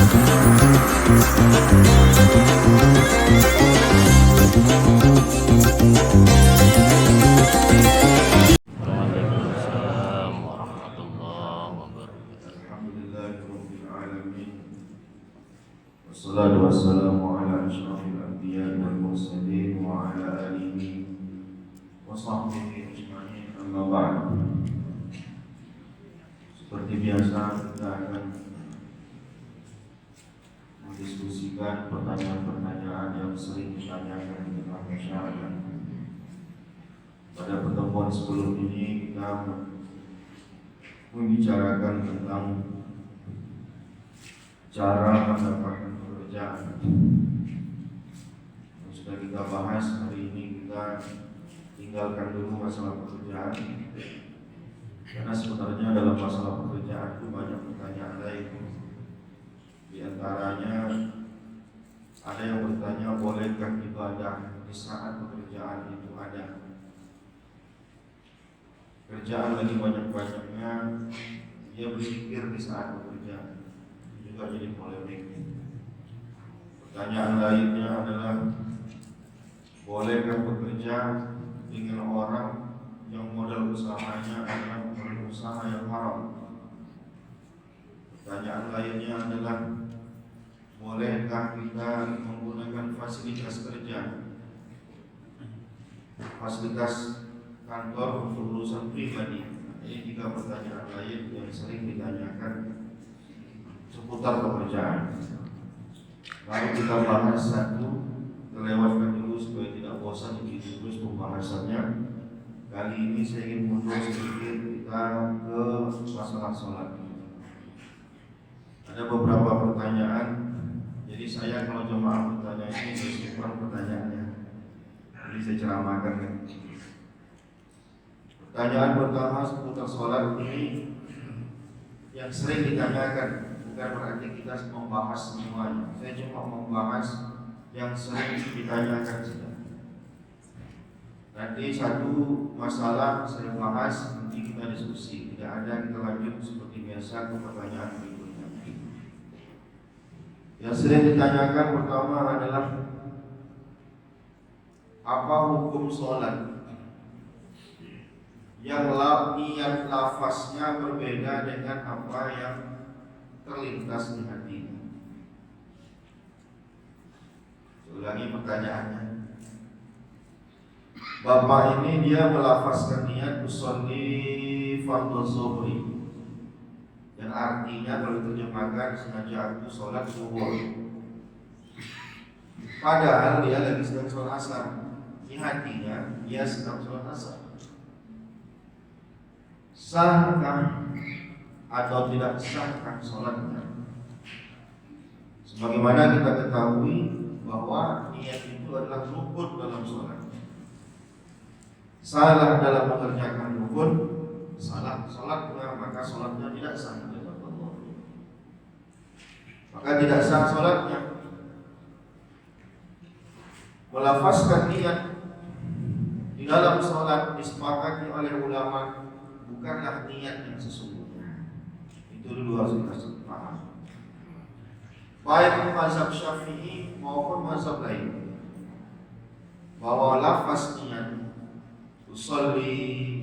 Waalaikumsalam warahmatullahi wabarakatuh. Alhamdulillahirrahmanirrahim. Wassalatu wassalamu ala asyrafil anbiya'i wal mursalin wa ala alihi wa sahbihi ajma'in, amma ba'd. Seperti biasa kita akan mendiskusikan pertanyaan-pertanyaan yang sering ditanyakan tentang masyarakat. Pada pertemuan sebelum ini kita membicarakan tentang cara mendapatkan pekerjaan. Sudah kita bahas, hari ini kita tinggalkan dulu masalah pekerjaan, karena sebenarnya dalam masalah pekerjaan itu banyak pertanyaan lain. Di antaranya ada yang bertanya, bolehkah ibadah di saat pekerjaan itu ada? Kerjaan lagi banyak-banyaknya, dia berzikir di saat bekerja, juga jadi polemik. Pertanyaan lainnya adalah, bolehkah bekerja dengan orang yang modal usahanya adalah modal usaha yang haram? Pertanyaan lainnya adalah, bolehkah kita menggunakan fasilitas kerja, fasilitas kantor untuk urusan pribadi? Ini tiga pertanyaan lain yang sering ditanyakan seputar pekerjaan. Lalu kita bahas satu, kita lewatkan dulu supaya tidak bosan begitu terus pembahasannya. Kali ini saya ingin mundur sedikit, kita ke masalah sholat. Ada beberapa pertanyaan, jadi saya kalau jemaah bertanya ini saya simpan pertanyaannya, jadi saya ceramahkan kan. Pertanyaan pertama seputar sholat ini yang sering ditanyakan, bukan berarti kita membahas semuanya. Saya cuma membahas yang sering ditanyakan saja. Nanti satu masalah saya bahas, nanti kita diskusi. Tidak ada, kita lanjut seperti biasa ke pertanyaan berikutnya. Yang sering ditanyakan pertama adalah, apa hukum sholat yang niat lafaznya berbeda dengan apa yang terlintas di hati? Ulangi pertanyaannya. Bapak ini dia melafazkan niat usolli fardhu zuhri, yang artinya kalau diterjemahkan sengaja aku sholat zuhur, padahal dia lagi sedang sholat asar. Di hatinya dia sedang sholat asar. Sahkah atau tidak sahkah sholatnya? Sebagaimana kita ketahui bahwa niat itu adalah rukun dalam sholat. Salah dalam mengerjakan rukun, salah sholatnya, maka sholatnya tidak sah. Maka tidak sah sholatnya. Melafazkan niat di dalam sholat disepakati oleh ulama bukanlah niat yang sesungguhnya. Itu dulu harus kita paham. Baik mazhab Syafi'i maupun mazhab lain, bahwa lafaz niat usolli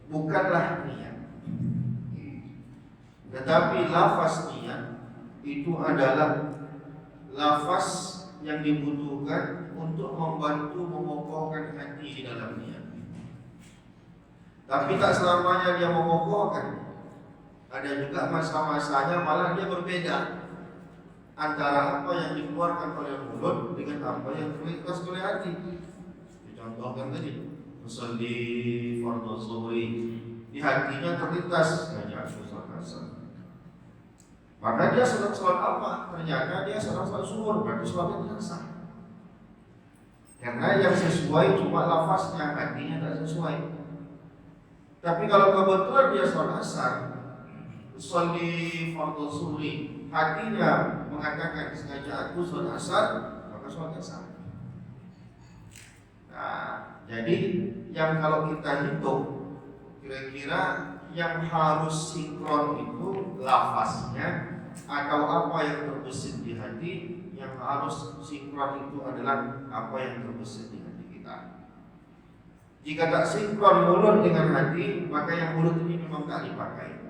bukanlah niat, tetapi lafaz niat itu adalah lafaz yang dibutuhkan untuk membantu mengokohkan hati di dalam niat. Tapi tak selamanya dia mengokohkan. Ada juga masa-masanya malah dia berbeda antara apa yang dikeluarkan oleh mulut dengan apa yang terlintas oleh hati. Dicontohkan tadi, usolli fardhu zuhri, di hatinya terlintas hanya aku sholat asar. Maka dia sedang sholat apa? Ternyata dia sedang sholat zuhur, berarti sholatnya tidak sah. Karena yang sesuai cuma lafaznya, hatinya tidak sesuai. Tapi kalau kebetulan dia sholat asar, usolli fardhu zuhri, hatinya mengatakan sengaja aku sholat asar, maka sholatnya sah. Nah, jadi yang kalau kita hitung, kira-kira yang harus sinkron itu lafaznya atau apa yang terbesit di hati. Yang harus sinkron itu adalah apa yang terbesit di hati kita. Jika tak sinkron mulut dengan hati, maka yang mulut ini memang tak dipakai.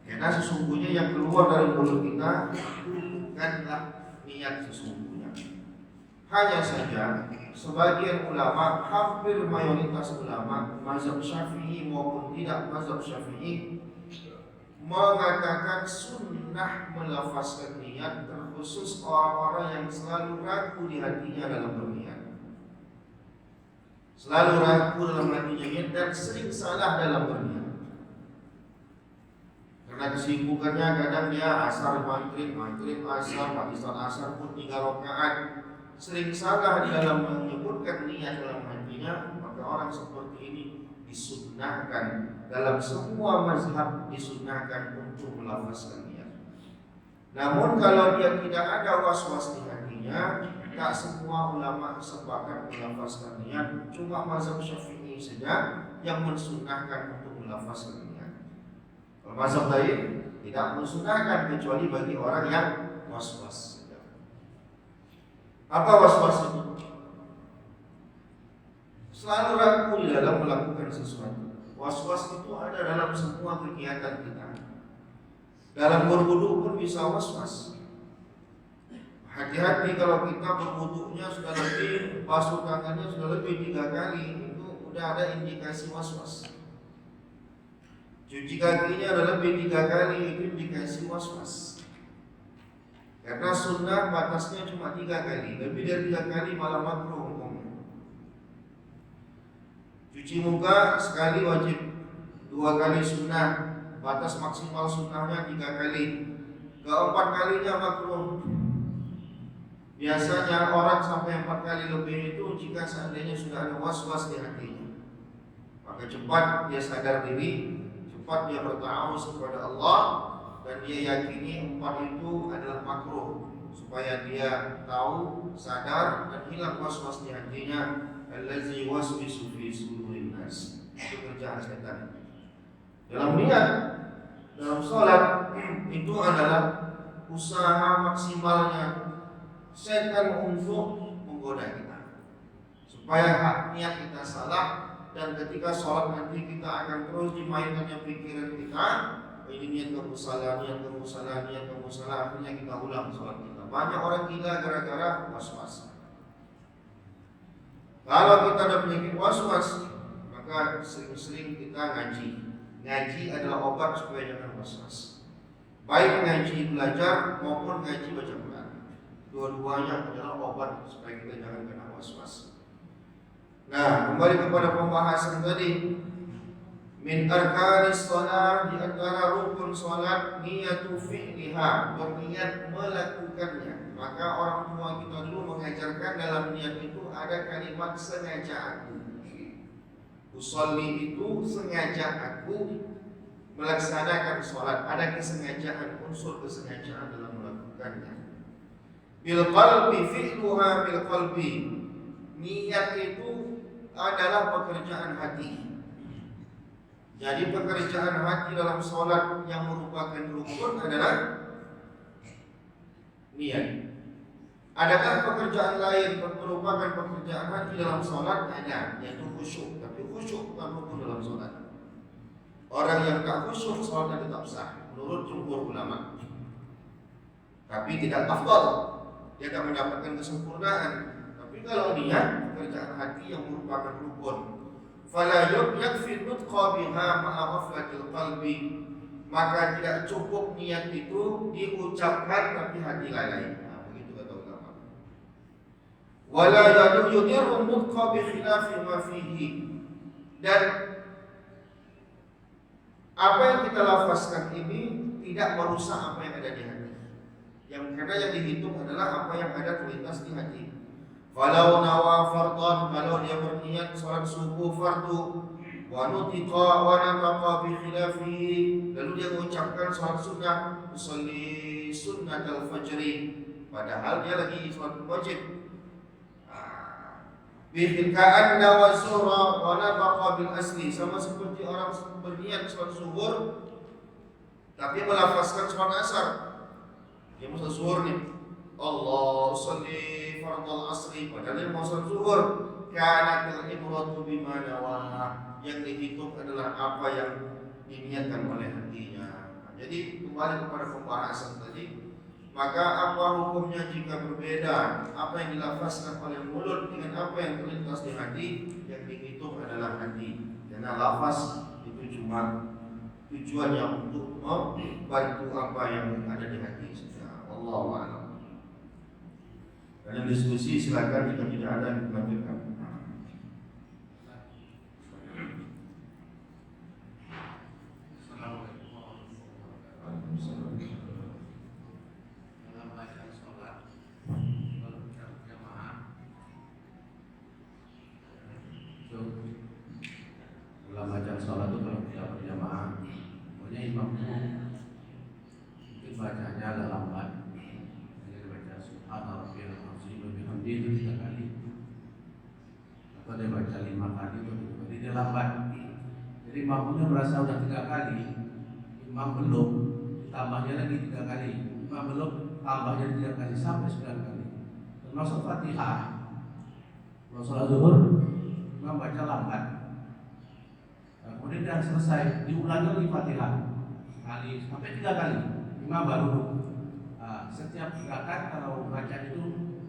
Karena sesungguhnya yang keluar dari mulut kita bukanlah niat sesungguhnya. Hanya saja sebagian ulama, hampir mayoritas ulama mazhab Syafi'i maupun tidak mazhab Syafi'i, mengatakan sunnah melafazkan niat, terkhusus orang-orang yang selalu ragu di hatinya dalam berniat. Selalu ragu dalam hatinya dan sering salah dalam berniat. Karena kesibukannya kadang dia asar maghrib asar, habiskan asar pun 3 rakaat. Sering salah dalam menyebutkan niat dalam hatinya, maka orang seperti ini disunnahkan dalam semua mazhab, disunnahkan untuk melafazkan niat. Namun kalau dia tidak ada was-was di hatinya, tak semua ulama sepakat melafazkan niat. Cuma mazhab Syafi'i saja yang mensunnahkan untuk melafazkan niat. Kalau mazhab lain tidak mensunnahkan kecuali bagi orang yang was-was. Apa was-was itu? Selalu ragu di dalam melakukan sesuatu. Was-was itu ada dalam semua kegiatan kita. Dalam berwudu pun bisa was-was. Hati-hati kalau kita berwudunya sudah lebih, basuh tangannya sudah lebih 3 kali, itu udah ada indikasi was-was. Cuci kakinya ada lebih 3 kali, itu indikasi was-was. Karena sunnah batasnya cuma 3 kali, lebih dari 3 kali malah makruh hukumnya. Cuci muka sekali wajib, 2 kali sunnah, batas maksimal sunnahnya 3 kali. Keempat kalinya makruh. Biasanya orang sampai 4 kali lebih itu jika seandainya sudah ada was-was di hatinya. Maka cepat dia sadar diri, cepat dia bertawuz kepada Allah, dan dia yakini 4 itu adalah makruh, supaya dia tahu, sadar, dan hilang was-was di hatinya. Allazi waswisu fi sudurin nas. Itu kerjaan setan. Dalam niat, dalam sholat, itu adalah usaha maksimalnya setan untuk menggoda kita, supaya niat kita salah. Dan ketika sholat nanti kita akan terus dimainkannya pikiran kita. Ini niat kamu salah, akhirnya kita ulang sholat kita. Banyak orang gila gara-gara was-was. Kalau kita ada penyakit was-was, maka sering-sering kita ngaji. Ngaji adalah obat supaya jangan was-was. Baik ngaji belajar maupun ngaji baca Quran, dua-duanya adalah obat supaya kita jangan kena was-was. Nah, kembali kepada pembahasan tadi. Min arkanis shalah, di antara rukun salat niyatu fi'liha, berniat melakukannya. Maka orang tua kita dulu mengajarkan dalam niat itu ada kalimat sengaja aku. Usolli itu sengaja aku melaksanakan salat, ada kesengajaan, unsur kesengajaan dalam melakukannya. Bil qalbi fi'luha bil qalbi. Niat itu adalah pekerjaan hati. Jadi pekerjaan hati dalam sholat yang merupakan rukun adalah niat. Adakah pekerjaan lain merupakan pekerjaan hati dalam sholat? Ada, yaitu khusyuk. Tapi khusyuk bukan rukun dalam sholat. Orang yang tak khusyuk sholatnya tetap sah menurut jumhur ulama. Tapi tidak afdal, dia tak mendapatkan kesempurnaan. Tapi kalau niat, pekerjaan hati yang merupakan rukun, fala yakfi nutqa biha ma'a ghaflatil qalbi, maka tidak cukup niat itu diucapkan tapi hati lalai. Nah, begitu kata ulama. Wala yudirru nutqa bi khilafi ma fihi, dan apa yang kita lafazkan ini tidak merusak apa yang ada di hati. Yang karena yang dihitung adalah apa yang ada terlintas di hati. Walau nawa fardhan, kalau dia berniat salat subuh fardu, wa nutiqa wa nataqa bi khilafihi, lalu dia mengucapkan salat sunnah, usolli sunnatal fajri, padahal dia lagi salat wajib. Bi khilkaan wa surah wa nataqa bil asli, sama seperti orang berniat salat zuhur tapi melafazkan salat asar. Dia mau sholat zuhur nih, Allah sholli fardal asri, padahal dia mau sholat zuhur. Kanatil ibratu bima nawah, yang dihitung adalah apa yang diniatkan oleh hatinya. Jadi kembali kepada pembahasan tadi, maka apa hukumnya jika berbeda apa yang dilafazkan oleh mulut dengan apa yang terlintas di hati? Yang dihitung adalah hati, karena lafaz itu cuma tujuannya untuk membantu apa yang ada di hati. Wallahu a'lam. Ada diskusi, silakan, jika tidak ada dilanjutkan. Dalam bacaan sholat itu kalau tidak berjamaah, pokoknya imam itu mungkin bacanya agak lambat. Dia baca subhana rabbiyal azim wa bihamdihi itu 3 kali. Atau dia baca 5 kali atau 7 kali, dia lambat. Jadi makmumnya merasa sudah 3 kali, imam belum, ditambahnya lagi 3 kali. Imam belum, tambahnya 3 kali sampai 9 kali. Termasuk Fatihah. Kalau sholat zuhur, imam baca lambat. Kemudian sudah selesai, diulangi lagi Fatihah kali sampai 3 kali. Imam baru setiap gerakan kalau baca itu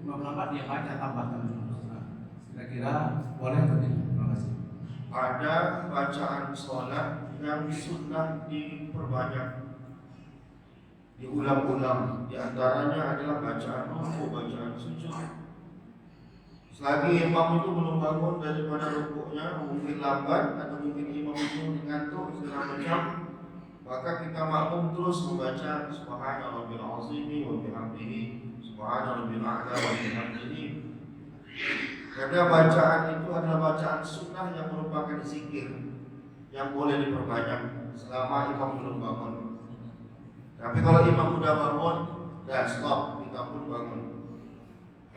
imam lambat dia baca tambahkan terus. Kira-kira boleh atau tidak? Terima kasih. Ada bacaan sholat yang sunnah diperbanyak, diulang-ulang. Di antaranya adalah bacaan rukuk, bacaan sujud. Selagi imam itu belum bangun daripada rukuknya, mungkin lambat atau mungkin imam itu ngantuk segala macam, maka kita makmum terus membaca subhana rabbil azim wa bihamdihi, subhana rabbil a'la wa bihamdihi. Karena bacaan itu adalah bacaan sunnah yang merupakan zikir yang boleh diperbanyak selama imam belum bangun. Tapi kalau imam sudah bangun, dah stop, kita pun bangun.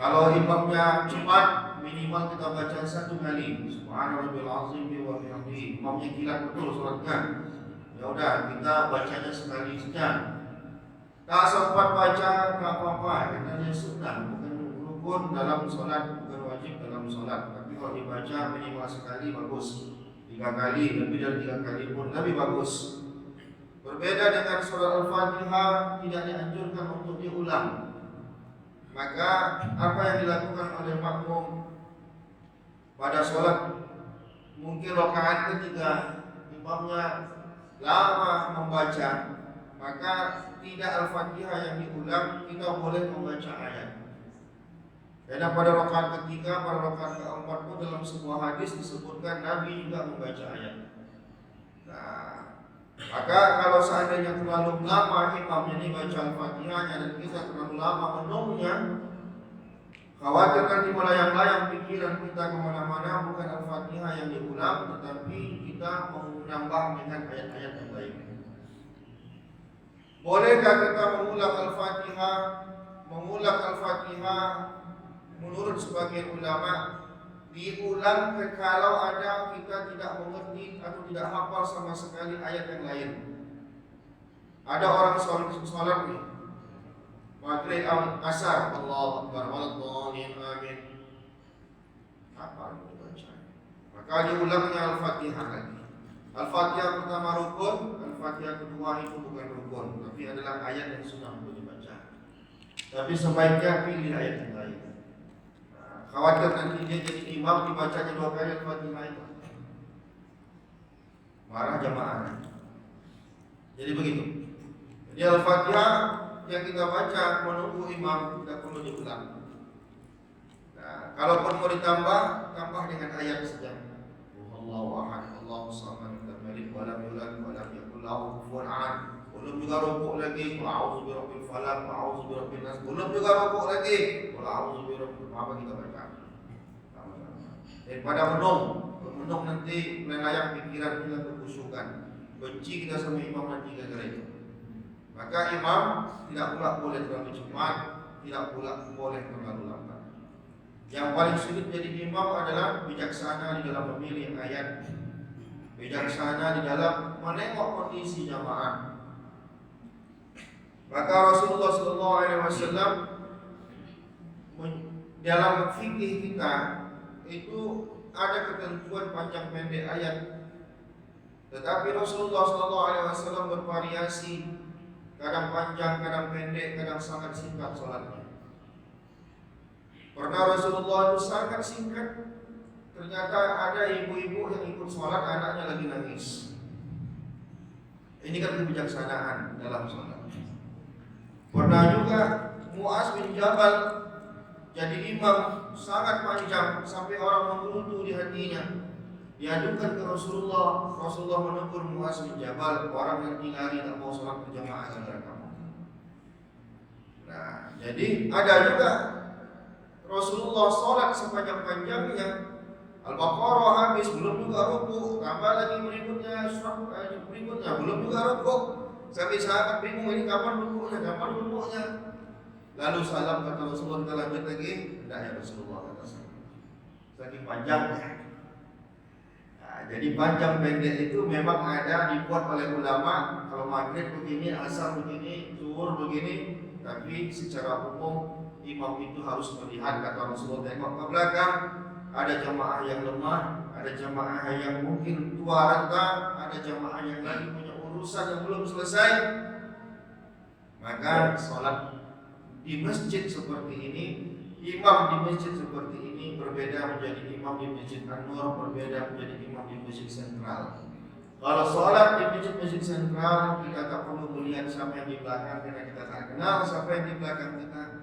Kalau imamnya cepat, minimal kita baca 1 kali subhana rabbil azim wa bihamdihi. Imamnya kilat betul sholatnya, ya udah kita bacanya sekali saja. Tak sempat baca tak apa-apa, karena dia sunnah, bukan rukun dalam sholat, bukan wajib dalam sholat. Tapi kalau dibaca minimal sekali bagus, 3 kali, lebih dari 3 kali pun lebih bagus. Berbeda dengan surah Al-Fatihah, tidak dianjurkan untuk diulang. Maka apa yang dilakukan oleh makmum pada sholat, mungkin rakaat ketiga imamnya lama membaca, maka tidak Al-Fatihah yang diulang, kita boleh membaca ayat. Karena pada rakaat ketiga, pada rakaat keempat pun dalam sebuah hadis disebutkan Nabi juga membaca ayat. Nah, maka kalau seandainya terlalu lama imamnya ini baca Al-Fatihahnya dan kita terlalu lama menunggunya, khawatir nanti melayang-layang pikiran kita kemana-mana, bukan Al-Fatihah yang diulang, tetapi kita menambah dengan ayat-ayat yang lain. Bolehkah kita mengulang Al-Fatihah? Mengulang Al-Fatihah menurut sebagian ulama diulang kalau ada kita tidak mengerti atau tidak hafal sama sekali ayat yang lain. Ada orang sholat nih, maghrib asar, Allahu Akbar, waladhdallin, amin. Apa yang dibaca? Maka diulangnya Al-Fatihah lagi. Al-Fatihah pertama rukun, Al-Fatihah kedua itu bukan rukun, tapi adalah ayat yang sunnah untuk dibaca. Tapi sebaiknya pilih ayat yang lain. Khawatir nanti dia jadi imam dibacanya 2 kali Al-Fatihah itu, marah jamaah. Jadi begitu. Jadi Al-Fatihah yang kita baca menunggu imam tidak perlu diulang. Nah, kalaupun mau ditambah, tambah dengan ayat saja. Allahu ahad, Allahu samad, lam yalid wa lam yulad wa lam yakul lahu kufuwan ahad. Belum juga rukuk lagi, qul a'udzu birabbil falaq, qul a'udzu birabbin nas. Belum juga rukuk lagi, qul a'udzu birabbil, apa kita baca? Daripada menung nanti melayang pikiran kita kekhusyukan, benci kita sama imam nanti gara-gara itu. Maka imam tidak pula boleh terlalu cepat, tidak pula boleh terlalu lambat. Yang paling sulit jadi imam adalah bijaksana di dalam memilih ayat, bijaksana di dalam menengok kondisi jamaah. Maka Rasulullah SAW dalam fikih kita itu ada ketentuan panjang pendek ayat. Tetapi Rasulullah SAW bervariasi, kadang panjang, kadang pendek, kadang sangat singkat sholatnya. Pernah Rasulullah itu sangat singkat, ternyata ada ibu-ibu yang ikut sholat, anaknya lagi nangis. Ini kan kebijaksanaan dalam sholat. Pernah juga Mu'az bin Jabal jadi imam sangat panjang sampai orang menggerutu di hatinya. Diadukan ke Rasulullah. Rasulullah menegur Mu'az bin Jabal, orang yang tinggali tak mau sholat berjamaah dengan kamu. Nah, jadi ada juga Rasulullah sholat sepanjang-panjangnya, Al-Baqarah habis, belum juga rukuk, tambah lagi berikutnya surat berikutnya, belum juga rukuk. Sampai sahabat bingung, ini kapan rukuknya? Lalu salam, kata Rasulullah, kita lanjut lagi. Tidak ya Rasulullah, kata saya, saking panjangnya. Nah, jadi panjang pendek itu memang ada dibuat oleh ulama. Kalau maghrib begini, asar begini, zuhur begini. Tapi secara umum imam itu harus melihat, kata Rasulullah, tengok ke belakang. Ada jamaah yang lemah, ada jamaah yang mungkin tua renta, ada jamaah yang lagi punya urusan yang belum selesai. Maka sholat di masjid seperti ini, imam di masjid seperti ini berbeda menjadi imam di masjid An-Nur, berbeda menjadi imam di masjid sentral. Kalau sholat di masjid sentral, kita tak perlu melihat siapa yang di belakang, karena kita tak kenal siapa yang di belakang kita.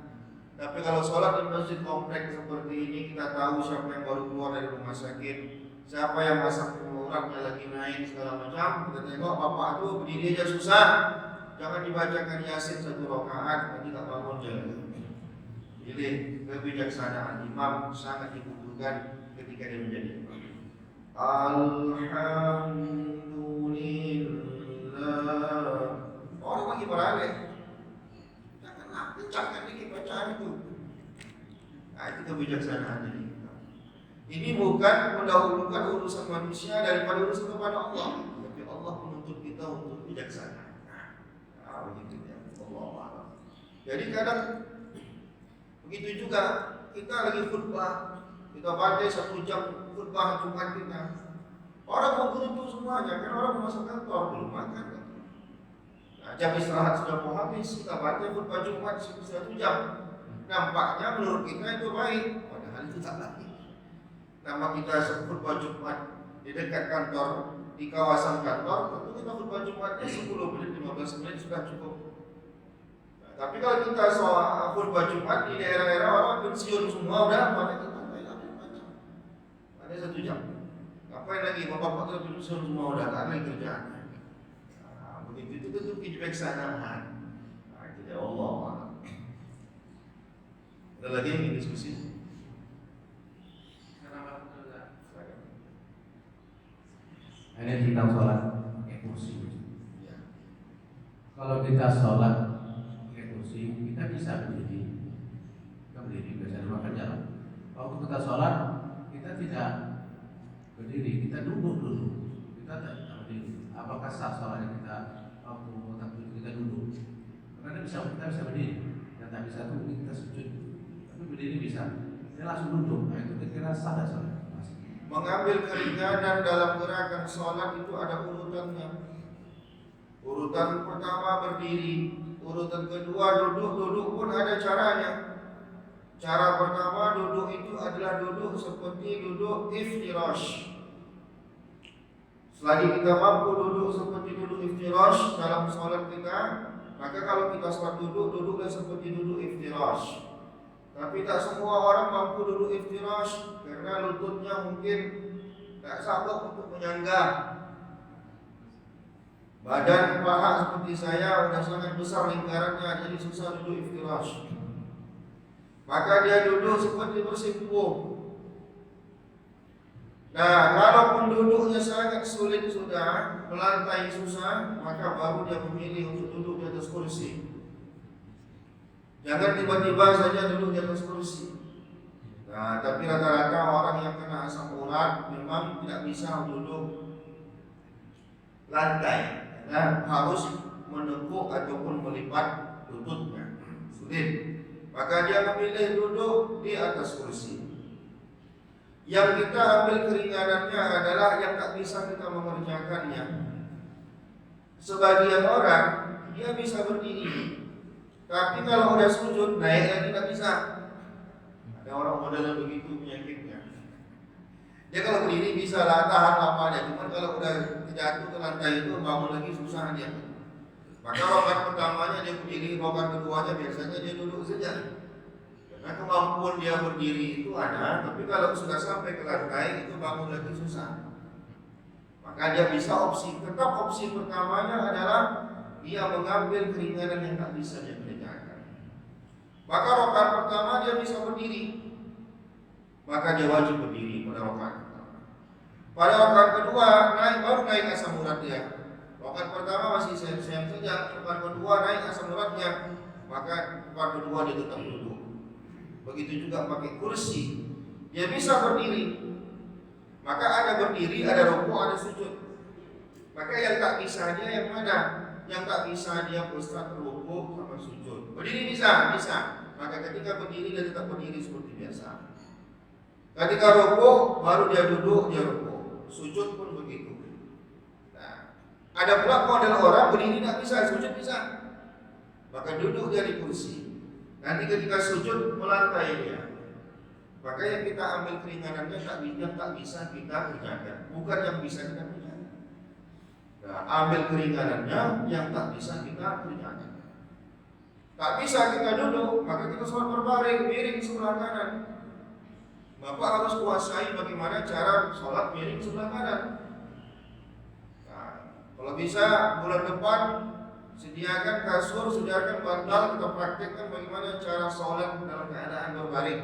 Tapi kalau sholat di masjid kompleks seperti ini, kita tahu siapa yang baru keluar dari rumah sakit, siapa yang asam uratnya lagi naik segala macam. Kita tengok bapak itu berdiri aja susah, jangan dibacakan Yasin 1 rakaat, nanti tak bangun jalan. Jadi kebijaksanaan imam sangat dibutuhkan ketika dia menjadi imam. Alhamdulillah. Orang lagi beralih, janganlah kencangkan dikit bacaan itu. Nah, itu kebijaksanaan jadi imam. Ini bukan mendahulukan urusan manusia daripada urusan kepada Allah, tapi Allah menuntut kita untuk bijaksana. Nah, begitu ya. Allah. Jadi kadang begitu juga kita lagi khutbah, kita pandai 1 jam khutbah Jumat kita. Orang mau gerutu semuanya, kan orang mau masuk kantor belum makan. Nah, jam istirahat sudah mau habis, kita pandai khutbah Jumat 1 jam. Nampaknya menurut kita itu baik, padahal itu tak baik. Nama kita khutbah Jumat di dekat kantor, di kawasan kantor, tentu kita khutbah Jumatnya 10 menit, 15 menit sudah cukup. Tapi kalau kita soal khutbah Jumat di daerah-daerah orang pensiun semua udah, mana kita ada 1 jam. Ngapain lagi bapak-bapak pensiun semua udah, tak lagi kerjaan. Nah, begitu itu kebijaksanaan. Nah, itu ya Allah. Ada lagi yang ingin diskusi? Ini tentang sholat pakai kursi. Kalau kita sholat kita bisa berdiri, biasa makan jalan. Waktu kita sholat, kita tidak berdiri, kita duduk dulu. Kita tak berdiri. Apakah sah sholatnya kita waktu kita duduk? Karena kita bisa berdiri, yang tak bisa itu kita sujud. Tapi berdiri bisa. Kita langsung duduk. Nah, itu kira-kira sah tak sholat? Mengambil keringanan dalam gerakan sholat itu ada urutannya. Urutan pertama berdiri, urutan kedua duduk pun ada caranya. Cara pertama duduk itu adalah duduk seperti duduk iftirash. Selagi kita mampu duduk seperti duduk iftirash dalam sholat kita, maka kalau kita sholat duduklah seperti duduk iftirash. Tapi tak semua orang mampu duduk iftirash karena lututnya mungkin tak sanggup untuk menyangga. Badan paha seperti saya sudah sangat besar lingkarannya, jadi susah duduk iftirash. Maka dia duduk seperti bersimpuh. Nah, kalaupun duduknya sangat sulit sudah, melantai susah, maka baru dia memilih untuk duduk di atas kursi. Jangan tiba-tiba saja duduk di atas kursi. Nah, tapi rata-rata orang yang kena asam urat memang tidak bisa duduk lantai. Harus menekuk ataupun melipat lututnya, sulit. Maka dia memilih duduk di atas kursi. Yang kita ambil keringanannya adalah yang tak bisa kita mengerjakannya. Sebagian orang dia bisa berdiri, tapi kalau udah sujud naik lagi tak bisa. Ada orang modelnya begitu penyakitnya. Dia kalau berdiri bisa lah tahan lamanya, cuma kalau udah jatuh ke lantai itu bangun lagi susah dia. Maka rokat pertamanya dia berdiri, rokat keduanya biasanya dia duduk saja. Karena kemampuan dia berdiri itu ada, tapi kalau sudah sampai ke lantai itu bangun lagi susah. Maka dia bisa tetap opsi pertamanya adalah dia mengambil keringanan yang tak bisa dia kerjakan. Maka rokat pertama dia bisa berdiri, maka dia wajib berdiri pada rokat pertama. Pada rokat kedua baru naik asam urat dia. Rokat pertama masih sehat-sehat saja, rokat kedua naik asam uratnya, maka rokat kedua dia tetap duduk. Begitu juga pakai kursi, dia bisa berdiri. Maka ada berdiri, ada rukuk, ada sujud. Maka yang tak bisa dia yang mana? Yang tak bisa dia Ustaz rukuk sama sujud. Berdiri bisa. Maka ketika berdiri dia tetap berdiri seperti biasa. Ketika rukuk baru dia duduk, dia rukuk. Sujud pun begitu. Nah, ada pula model orang berdiri tak bisa, sujud bisa. Maka duduk dia di kursi. Nanti ketika sujud melantai dia. Maka yang kita ambil keringanannya tak bisa kita kerjakan, bukan yang bisa kita kerjakan. Nah, ambil keringanannya yang tak bisa kita kerjakan. Tak bisa kita duduk, maka kita sholat berbaring, miring sebelah kanan. Bapak harus kuasai bagaimana cara sholat miring sebelah kanan. Nah, kalau bisa bulan depan sediakan kasur, sediakan bantal, kita praktekkan bagaimana cara sholat dalam keadaan berbaring.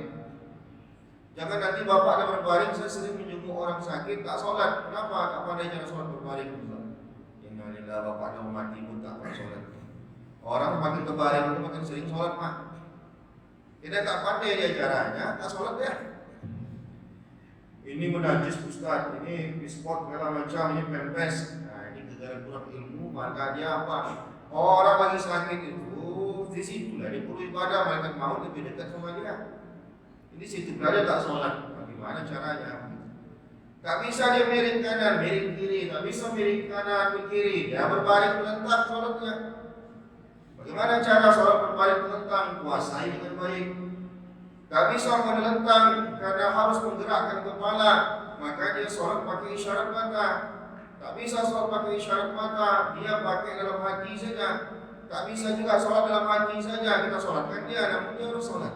Jangan nanti bapak ada berbaring, saya sering menjenguk orang sakit tak sholat. Kenapa? Tak pandai cara sholat berbaring. Innalillah, bapak dah mati pun tak pandai sholat. Orang makin berbaring itu makin sering sholat mah. Tidak tak pandai dia caranya, tak sholat ya. Ini menajis ustaz, ini bisport segala macam, ini pempes. Nah ini gegara kurang ilmu, maka dia apa? Orang lagi sakit itu di situ lah dia perlu ibadah, malaikat maut lebih dekat sama dia. Ini situ berada tak sholat. Bagaimana caranya? Tak bisa dia miring kanan, miring kiri. Tak bisa miring kanan, miring kiri. Dia berbaring melentang sholatnya. Bagaimana cara sholat berbaring melentang? Kuasai dengan baik. Tak bisa melentang karena harus menggerakkan kepala. Maka dia sholat pakai isyarat mata. Tak bisa sholat pakai isyarat mata. Dia pakai dalam hati saja. Tak bisa juga sholat dalam hati saja. Kita sholatkan dia, namun dia harus sholat.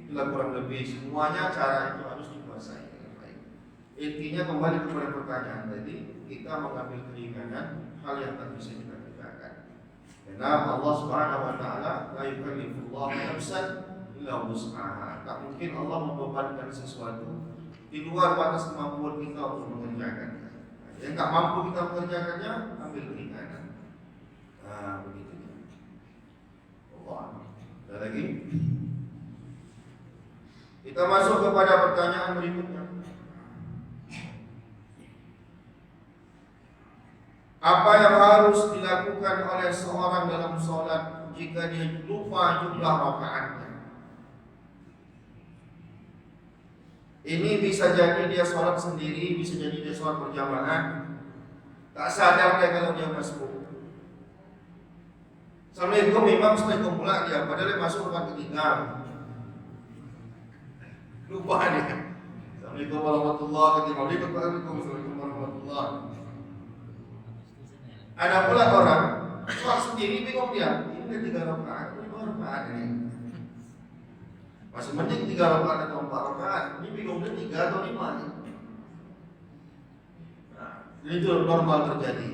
Itulah kurang lebih semuanya cara itu harus dikuasai dengan baik. Intinya kembali kepada pertanyaan tadi, kita mengambil keringanan hal yang tak bisa kita kerjakan. Karena Allah Subhanahu wa taala la yukallifullahu nafsan illa wus'aha. Tak mungkin Allah membebankan sesuatu di luar batas kemampuan kita untuk mengerjakannya. Yang tak mampu kita mengerjakannya, ambil keringanan. Nah, begitu. Allah. Ada lagi? Kita masuk kepada pertanyaan berikutnya. Apa yang harus dilakukan oleh seorang dalam sholat jika dia lupa jumlah rakaatnya? Ini bisa jadi dia sholat sendiri, bisa jadi dia sholat berjamaah. Tak sadar dia kalau dia masuk. Assalamualaikum imam, assalamualaikum pula dia, padahal dia masuk rakaat ketiga. Lupa dia. Assalamualaikum warahmatullahi wabarakatuh. Waalaikumsalam warahmatullahi wabarakatuh. Ada pula orang sholat sendiri bingung dia. Ini kan 3 rakaat, ini 2 rakaat ini. Masih mending 3 rakaat atau 4 rakaat. Ini bingung dia 3 atau 5 ini. Nah, itu normal terjadi.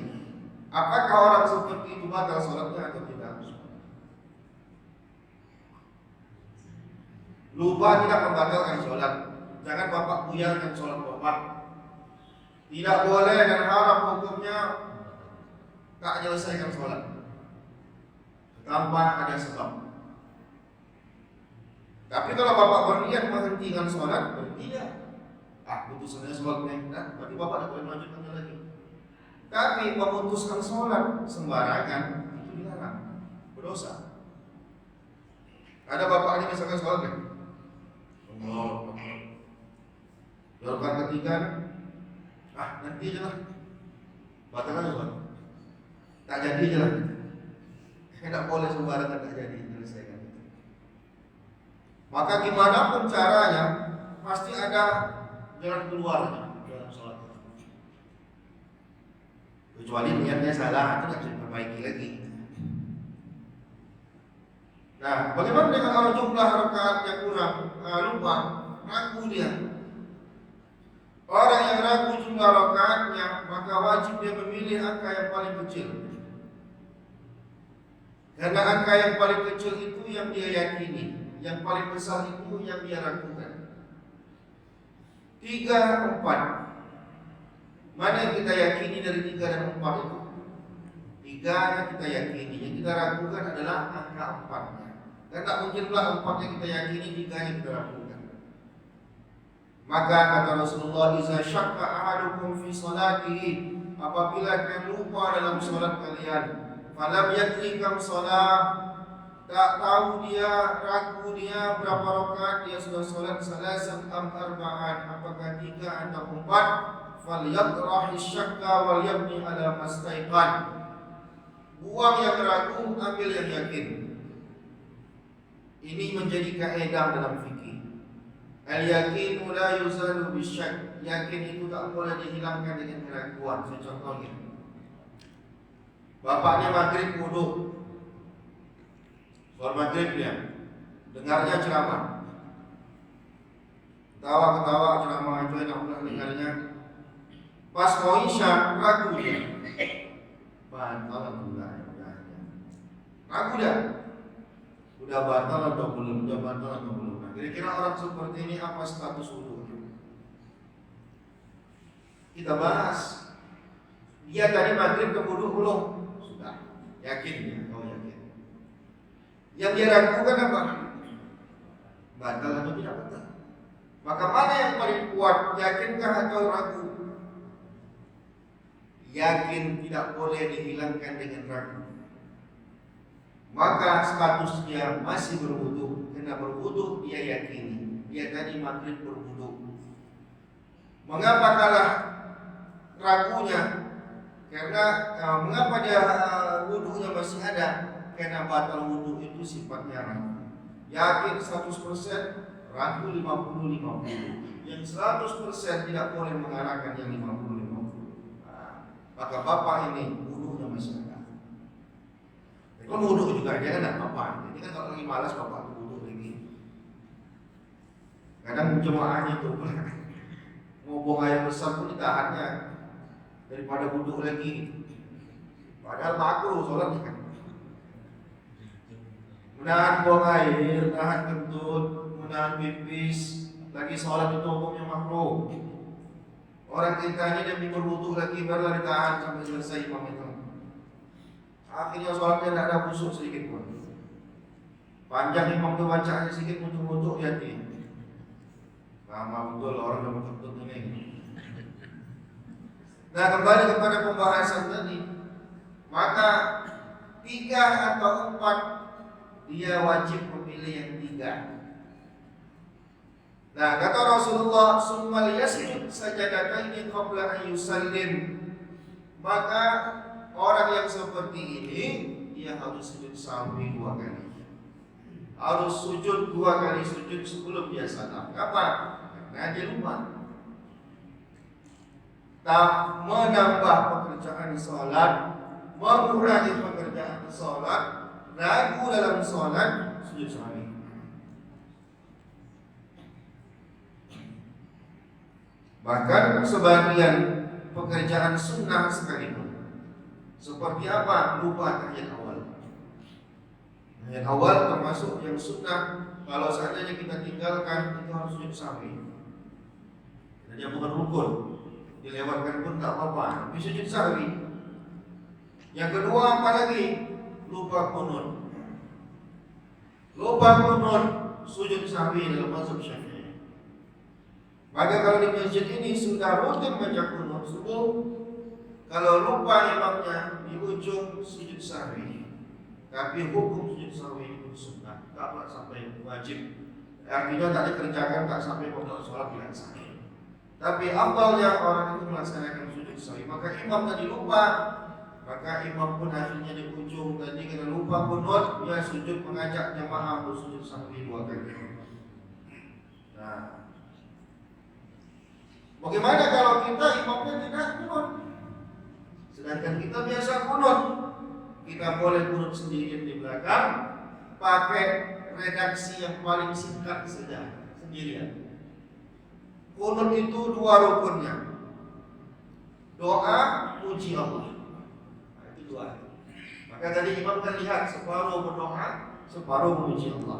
Apakah orang seperti itu batal sholatnya atau tidak? Lupa tidak membatalkan sholat. Jangan bapak buyarkan sholat bapak. Tidak boleh dan haram hukumnya tak menyelesaikan sholat tanpa ada sebab. Tapi kalau bapak berniat menghentikan sholat, berhenti ya. Putusannya sholat berarti bapak tidak boleh melanjutkannya lagi. Tapi memutuskan sholat sembarangan itu dilarang, berdosa. Ada bapak ini misalkan sholat nih, Rakaat ketiga, nanti aja lah, batal aja sholat, tak jadi aja lah. Tidak boleh sembarangan tak jadi menyelesaikan itu. Maka gimana pun caranya, pasti ada jalan keluarnya dalam sholat. Kecuali niatnya salah, itu bisa diperbaiki lagi. Nah, bagaimana dengan kalau jumlah rakaatnya kurang, lupa, ragu dia. Orang yang ragu jumlah rakaatnya, maka wajib dia memilih angka yang paling kecil. Karena angka yang paling kecil itu yang dia yakini, yang paling besar itu yang dia ragukan. 3, 4. Mana yang kita yakini dari 3 dan 4 itu? 3 yang kita yakini, yang kita ragukan adalah angka 4-nya. Dan tak mungkinlah 4 yang kita yakini, 3 yang kita ragukan. Maka kata Rasulullah, "Iza syakka ahadukum fi salatihi," apabila kalian lupa dalam salat kalian, falam yadri kam salat, tak tahu dia, ragu dia berapa rakaat dia sudah salat, salasan am arba'an, apakah 3 atau 4, falyadrahi syakka wal yabni ala mastaiqan. Buang yang ragu, ambil yang yakin. Ini menjadi kaidah dalam fikih. Al-yaqinu la yuzalu bisyak. Yakin itu tak boleh dihilangkan dengan keraguan. Saya contohnya, bapaknya maghrib wudu, soal maghrib dia dengarnya ceramah, ketawa ceramah itu enak pula dengarnya. Pas mau isya ragu dia, batal atau enggak? Ragu dia, udah batal atau belum? Nah, kira-kira orang seperti ini apa status wudu? Kita bahas. Dia tadi maghrib ke wudu belum? Sudah. Yakin ya? Oh yakin. Yang dia ragukan apa? Batal atau tidak batal? Maka mana yang paling kuat? Yakinkah atau ragu? Yakin tidak boleh dihilangkan dengan ragu. Maka statusnya masih berwudu. Karena berwudu dia yakini. Dia tadi maghrib berwudu. Mengapa kalah ragunya? Karena mengapa dia wudunya masih ada? Karena batal wudu itu sifatnya ragu. Yakin 100%, ragu 50-50. Yang 100% tidak boleh mengarahkan yang 50-50. Maka bapak ini wudunya masih ada. Kalau wudu juga dia kan tidak apa-apa. Ini kan kalau lagi malas bapak wudu lagi. Kadang jemaahnya itu mau buang air besar pun ditahannya daripada wudu lagi. Padahal makruh sholat kan. Menahan buang air, menahan kentut, menahan pipis, lagi sholat itu hukumnya makruh. Orang kita ini demi berwudu lagi barulah ditahan sampai selesai imam itu. Akhirnya sholatnya tidak ada khusyuk sedikit pun. Panjang imam itu bacaannya sedikit untuk hati. Lama betul orang dapat kentut ini. Nah, kembali kepada pembahasan tadi. Maka 3 atau 4 dia wajib memilih yang 3. Nah, kata Rasulullah, "Summal yasjud sajadataini qabla an yusallim." Maka orang yang seperti ini dia harus sujud sahwi 2 kali. Harus sujud 2 kali sujud sebelum dia salam. Kenapa? Karena dia lupa. Tak menambah pekerjaan salat, mengurangi pekerjaan salat, ragu dalam salat, sujud sahwi. Bahkan sebagian pekerjaan sunnah sekalipun. Seperti apa? Lupa tahiyat awal. Tahiyat awal termasuk yang sunnah. Kalau seandainya kita tinggalkan, itu harus sujud sahwi. Dan yang bukan rukun, dilewatkan pun tak apa-apa, tapi sujud sahwi. Yang kedua apa lagi? Lupa kunut. Lupa kunut, sujud sahwi dalam mazhab Syafi'i. Maka kalau di masjid ini sudah rutin baca kunut subuh, Kalau lupa imamnya di ujung sujud sahwi, tapi hukum sujud sahwi itu sunnah, tak sampai wajib. Artinya tak dikerjakan tak sampai pokok sholat tidak sahih. Tapi afdalnya orang itu melaksanakan sujud sahwi. Maka imam tadi lupa, maka imam pun akhirnya di ujung tadi kena lupa kunut, dia sujud mengajak jamaah bersujud sahwi 2 kali. Nah, bagaimana kalau kita imamnya tidak kunut? Sedangkan kita biasa kunut. Kita boleh kunut sendirian di belakang, pakai redaksi yang paling singkat saja, sendirian. Kunut itu 2 rukunnya. Doa, puji Allah. Nah, itu 2. Maka tadi imam kan lihat separuh berdoa, separuh memuji Allah.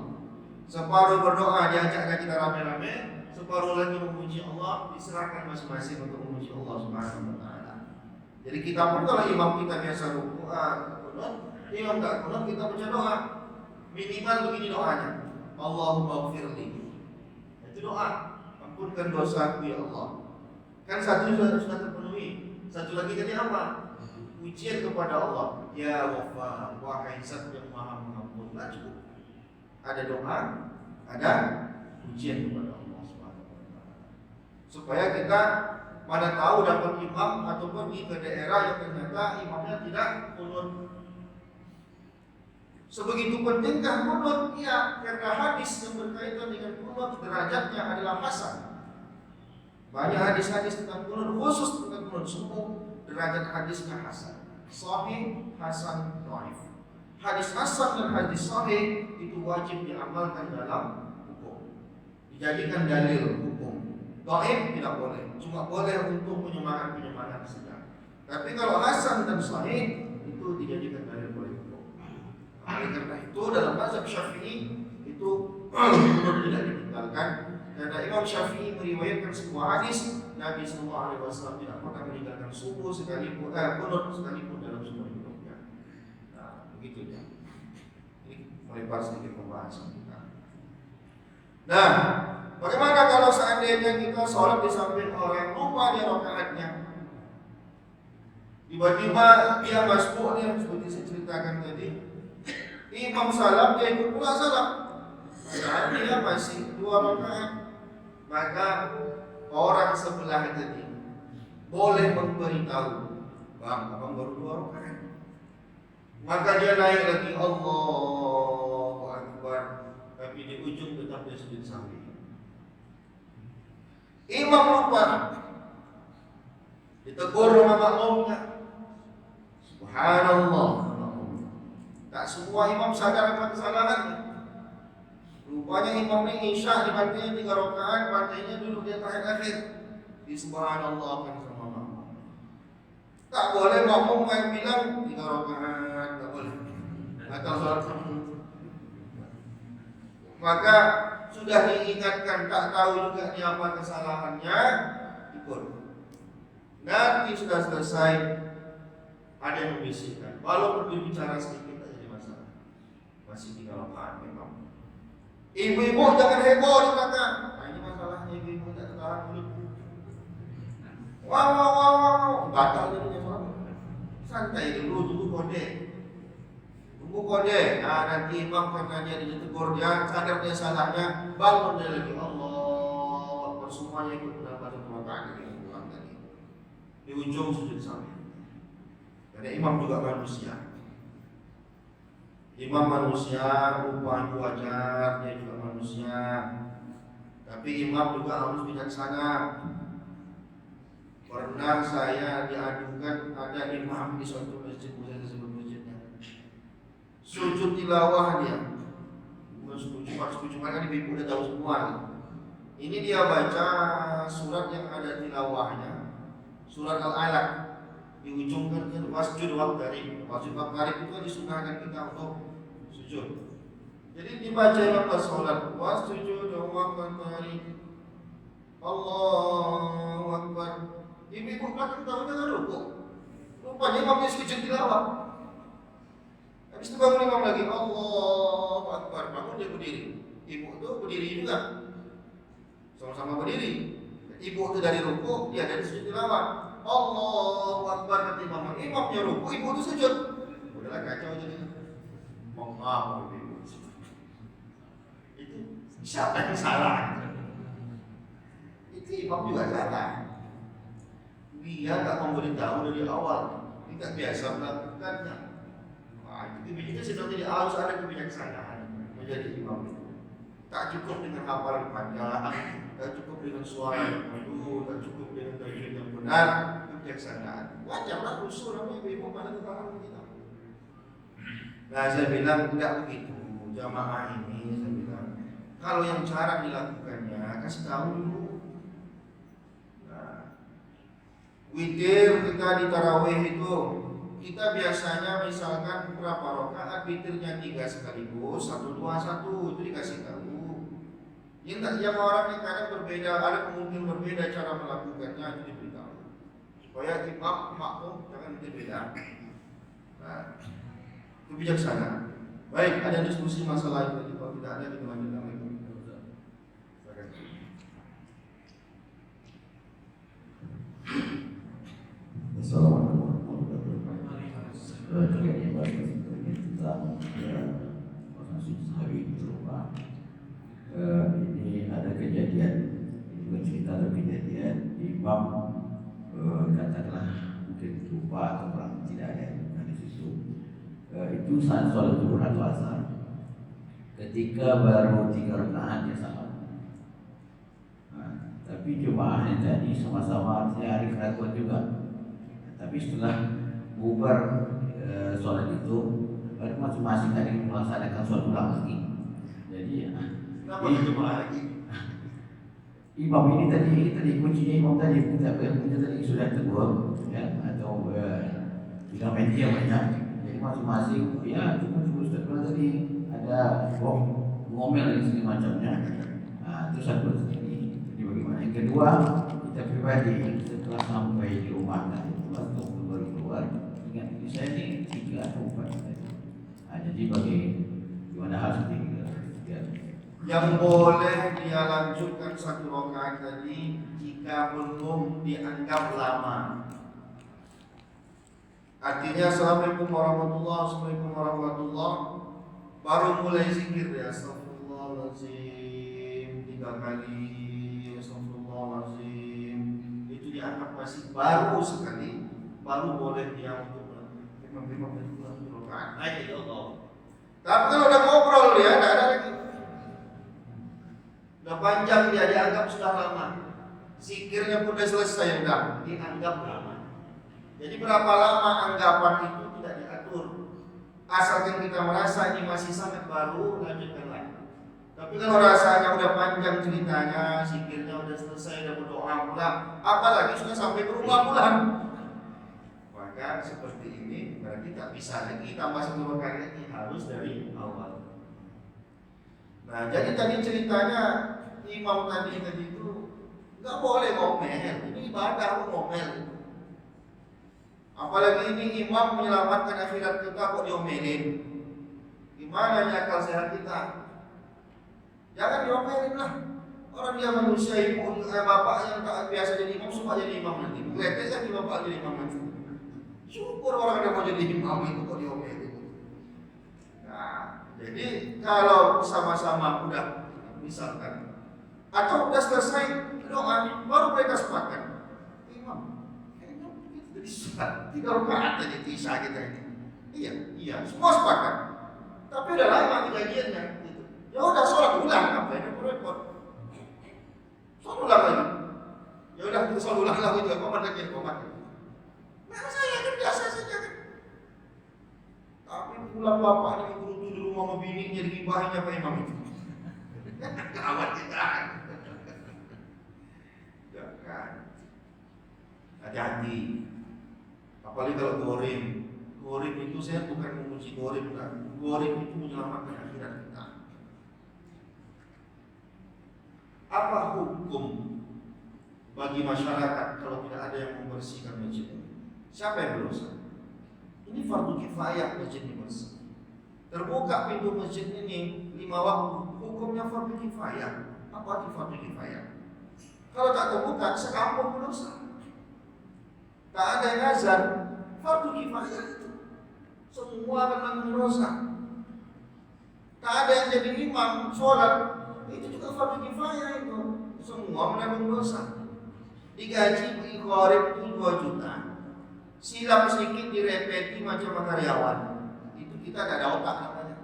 Separuh berdoa diajakkan kita rame-rame, separuh lagi memuji Allah, diserahkan masing-masing untuk memuji Allah Subhanahu wa taala. Jadi kita pun kalau imam kita biasa rukuk, kunut, imam tak kunut, kita baca doa. Minimal begini doanya. Allahumma ighfirli. Itu doa. Ampunkan dosaku ya Allah. Kan satu sudah terpenuhi. Satu lagi tadi apa? Pujian kepada Allah. Ya Ghaffar, wahai Zat yang Maha Mengampun. Nah, cukup. Ada doa, ada pujian kepada Allah Subhanahu wa taala. Supaya kita mana tahu dapat imam atau pergi ke daerah yang ternyata imamnya tidak kunut. Sebegitu pentingkah kunut? Ya, karena hadis yang berkaitan dengan kunut derajatnya adalah hasan. Banyak hadis-hadis tentang kunut, khusus tentang kunut subuh, derajat hadisnya hasan. Sahih, hasan, dhaif. Hadis hasan dan hadis sahih itu wajib diamalkan dalam hukum. Dijadikan dalil hukum. Dhaif tidak boleh, cuma boleh untuk penyemangat saja. Tapi kalau hasan dan sahih itu dijadikan dalil boleh hukum. Oleh karena itu dalam mazhab Syafi'i itu tidak ditinggalkan, karena Imam Syafi'i meriwayatkan sebuah hadis Nabi SAW tidak pernah meninggalkan subuh sekalipun kunut sekalipun dalam semua hidupnya. Nah, begitu ya. Ini melebar sedikit pembahasan kita. Nah, bagaimana kalau seandainya kita sholat di samping orang, lupa dia rakaatnya, tiba-tiba dia masbuknya seperti saya ceritakan tadi, imam salam dia ikut pula salam, padahal dia masih 2 rakaat. Maka orang sebelah tadi boleh memberitahu, bang, abang baru 2 rakaat. Maka dia naik lagi, Allahu Akbar, tapi di ujung tetap dia sujud sahwi. Imam lupa, ditegur sama makmumnya, Subhanallah. Tak semua imam sadar akan kesalahannya. Rupanya imam ini isya dibantainya 3 rakaat, bantainya dulu dia tahiyat akhir. Di Subhanallah kan sama makmum. Tak boleh makmum yang bilang 3 rakaat, tak boleh. Atau salat kamu. Maka sudah diingatkan, tak tahu juga dia apa kesalahannya, ikut. Nanti sudah selesai, ada yang membisikkan, walaupun berbicara sedikit aja di masalah. Masih 3 rakaat memang. Ibu-ibu jangan heboh di belakang. Nah, ini masalahnya ibu-ibu tak tahan mulut. Wow, batal jadinya sholat. Santai dulu, tunggu kode. Tunggu kode. Nah, nanti imam karena dia ditegur, dia sadar dia salahnya, bangun dia lagi. Allah, semuanya ikut menambah 1 rakaat ini pulang tadi. Di ujung sujud sahwi. Karena imam juga manusia. Imam manusia, rupanya wajar, dia juga manusia. Tapi imam juga harus bijaksana. Pernah saya diadukan ada imam di suatu masjid, saya sebut masjidnya, sujud tilawah dia. Sujud kan ibu udah tahu semua. Ini dia baca surat yang ada tilawahnya, surat Al-Alaq. Di ujung kan wasjud waqtarib. Wasjud waqtarib itu disunahkan kita untuk sujud. Jadi dibaca lepas sholat, wasjud waqtarib, Allahu Akbar. Ibu-ibu belakang tahu jangan rukuk. Rupanya imamnya sujud tilawah. Habis itu bangun imam lagi, Allahu Akbar. Bangun dia berdiri. Ibu itu berdiri juga, sama-sama berdiri. Ibu itu dari rukuk, dia dari sujud tilawah. Allahu Akbar kata imam. Imamnya ruku, ibu itu sujud. Udahlah kacau jadi. Maaf ibu. Itu siapa yang salah? Itu imam juga salah. Dia tak memberitahu dari awal. Dia tak biasa melakukannya. Wah, itu kebijakan seperti harus ada kebijaksanaan menjadi imam itu. Tak cukup dengan hafalan panjang, tak cukup dengan suara yang merdu, tak cukup dengan tajwid yang benar, kebijaksanaan. Wajarlah usul namanya ibu mana tetangga kita. Nah, saya bilang tidak begitu. Jamaah ini saya bilang, kalau yang cara dilakukannya kasih tahu dulu. Nah, witir kita di tarawih itu kita biasanya misalkan berapa rakaat, witirnya 3 sekaligus, 1 2 1 itu dikasih tahu. Yang orang yang kadang berbeda, ada kemungkinan berbeda cara melakukannya itu diberitahu supaya imam makmum jangan berbeda. Nah, kebijaksanaan. Baik, ada diskusi masalah itu. Kalau tidak ada kita lanjutkan lagi. Assalamualaikum warahmatullahi wabarakatuh. Tentang orang suci hari berubah. Ini ada kejadian, itu cerita atau kejadian imam katakanlah mungkin lupa atau kurang tidak ada di situ. Itu saat sholat zuhur atau asar, ketika baru 3 rakaat ya salat. Tapi jemaah yang tadi sama-sama artinya hari keraguan juga. Tapi setelah bubar sholat itu, baru masing-masing ada yang melaksanakan sholat ulang lagi. Jadi kenapa jemaah lagi? Imam ini tadi kuncinya imam tadi kita tadi sudah tegur ya atau tidak media banyak. Jadi masing-masing ya cuma Ustaz tadi ada ngomel dan segala macamnya. Nah, itu satu ini. Jadi bagaimana? Yang kedua, kita pribadi setelah sampai di rumah tadi atau keluar ingat ini saya ini 3 atau 4 tadi. Nah, jadi bagaimana hal seperti itu? Yang boleh dia lanjutkan 1 rakaat tadi jika belum dianggap lama. Artinya Assalamualaikum warahmatullahi baru mulai zikir ya Astagfirullahaladzim 3 kali, Astagfirullahaladzim, itu dianggap masih baru sekali, baru boleh dia untuk melakukan 1 rakaat. Naik ya Allah. Tapi kalau udah ngobrol dia tidak ada lagi. Udah panjang dia dianggap sudah lama. Zikirnya pun sudah selesai, udah dianggap lama. Jadi berapa lama anggapan itu tidak diatur. Asalkan kita merasa ini masih sangat baru, lanjutkan lagi. Tapi kalau rasanya udah panjang ceritanya, zikirnya udah selesai, udah berdoa pula, apalagi sudah sampai berbulan-bulan, maka seperti ini berarti tak bisa lagi tambah 1 rakaat lagi, harus dari awal. Nah, jadi tadi ceritanya imam tadi itu nggak boleh ngomel, ini ibadah ngomel. Apalagi ini imam menyelamatkan akhirat kita kok diomelin. Gimana ya akal sehat kita? Jangan diomelin lah. Orang dia manusia, ibu, bapak yang tak biasa jadi imam, suka jadi imam nanti. Meletes kan bapak jadi imam nanti. Syukur orang yang mau jadi imam itu kok diomelin. Nah, jadi kalau sama-sama udah misalkan atau udah selesai doa baru mereka sepakat imam kayaknya kita jadi sholat 3 rakaat aja isya kita ini. Iya semua sepakat, tapi udah lama kejadiannya gitu. Ya udah sholat ulang, apa ini repot, sholat ulang lagi. Ya udah kita sholat ulang lagi, juga komat lagi komat. Nah saya kan biasa saja kan. Tapi pulang bapaknya berutu di rumah sama bininya digibahin apa imam itu. Kawan kita. Jangan. Hati-hati. Apalagi kalau gorim. Gorim itu saya bukan memuji gorim, kan. Gorim itu menyelamatkan akhirat kita. Apa hukum bagi masyarakat kalau tidak ada yang membersihkan masjid ini? Siapa yang berdosa? Ini fardu kifayah masjid ini bersih. Terbuka pintu masjid ini 5 waktu, hukumnya fardu kifayah. Apa itu fardu kifayah? Kalau tak terbuka, sekampung berdosa. tak ada yang azan, fardu kifayah itu. Semua akan menanggung dosa. Tak ada yang jadi imam sholat, itu juga fardu kifayah itu. Semua menanggung dosa. Digaji iqorib itu 2 juta. Silap sedikit direpeti macam karyawan. Itu kita tidak ada otak namanya.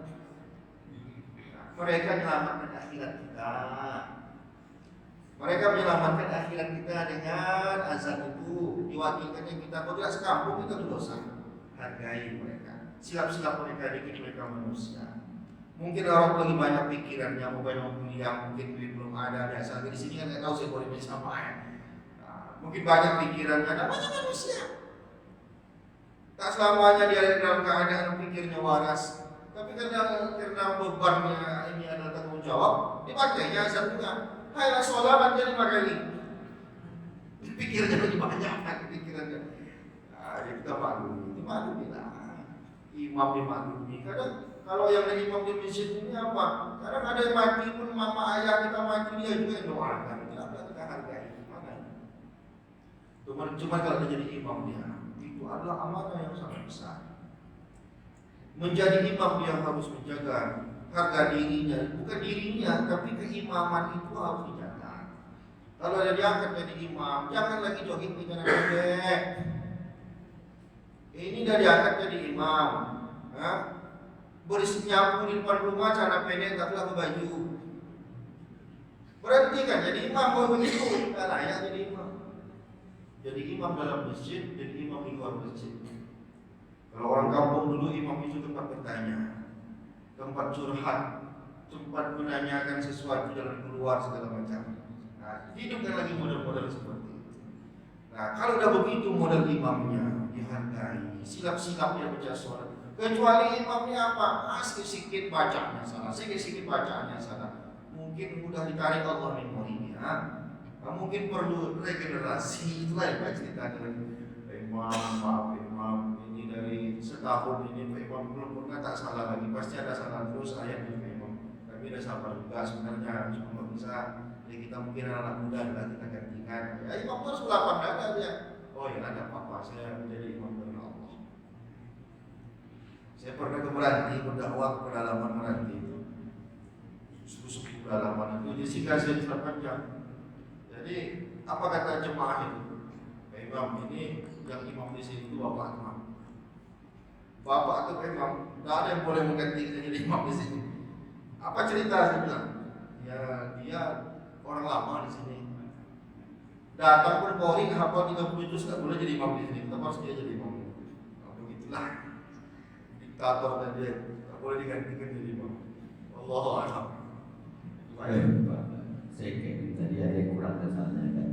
Mereka menyelamatkan akhirat kita. Mereka menyelamatkan akhirat kita dengan azan itu. Diwakilkannya kita. Kalau tidak sekampung kita dosa. Hargai mereka. Silap-silap mereka dikit, mereka manusia. Mungkin orang lagi banyak pikirannya, mau banyak kuliah, mungkin duit belum ada. Biasa di sini kan nggak tahu saya boleh siapa ya. Mungkin banyak pikirannya, namanya manusia. Tak selamanya dia dalam keadaan pikirnya waras. Tapi karena bebannya ini adalah tanggung jawab, dipakainya azan juga. Haylah sholat aja 5 kali. Pikirnya lebih banyak kan pikirannya. Jadi kita maklumi, lah. Imam dimaklumi. Kadang kalau yang dari imam di masjid ini apa? Kadang ada yang mati pun mama ayah kita mati dia juga yang doakan. Tidak kita hargai. Cuma kalau menjadi imam dia, itu adalah amanah yang sangat besar. Menjadi imam dia harus menjaga harga dirinya, bukan dirinya, tapi keimaman itu harus dijaga. Kalau dia diangkat jadi imam, jangan lagi jogging di jalan pendek. Ini dia diangkat jadi imam, nyapu di depan rumah celana pendek tapi pakai baju. Berhenti kan jadi imam mau begitu, tidak layak jadi imam. Jadi imam dalam masjid, jadi imam di luar masjid. Kalau orang kampung dulu imam itu tempat bertanya, tempat curhat, tempat menanyakan sesuatu jalan keluar segala macam. Nah, hidupkan lagi model-model seperti itu. Nah, kalau udah begitu model imamnya dihargai, silap-silapnya baca sholat. Kecuali imamnya apa? Sedikit bacanya salah, sedikit bacaannya salah. Mungkin mudah ditarik Allah memorinya. Mungkin perlu regenerasi. Itulah yang cerita dengan imam ini dari setahun ini Pak Imam belum pernah tak salah lagi. Pasti ada salah terus ayat dari Imam. Tapi ada sabar juga sebenarnya. Cuma nggak bisa. Jadi kita mungkin anak muda juga kita gantikan. Ya imam harus lapang dada dia. Oh ya ada apa-apa saya menjadi imam dari Allah. Saya pernah ke Meranti berdakwah ke pedalaman Meranti itu. Suku-suku pedalaman itu disingkat saya panjang. Jadi apa kata jemaah itu? Pak Imam ini yang imam di sini itu bapak imam. Bapak atau Pak Imam, tidak ada yang boleh mengganti jadi imam di sini. Apa cerita saya bilang? Ya dia orang lama di sini. Datang pun Polri hafal 30 juz tidak boleh jadi imam di sini. Tetap harus dia jadi imam. Nah, begitulah. Diktator dan dia tidak boleh digantikan jadi imam. Allahu a'lam. Saya kayak tadi ada yang kurang dasarnya kan.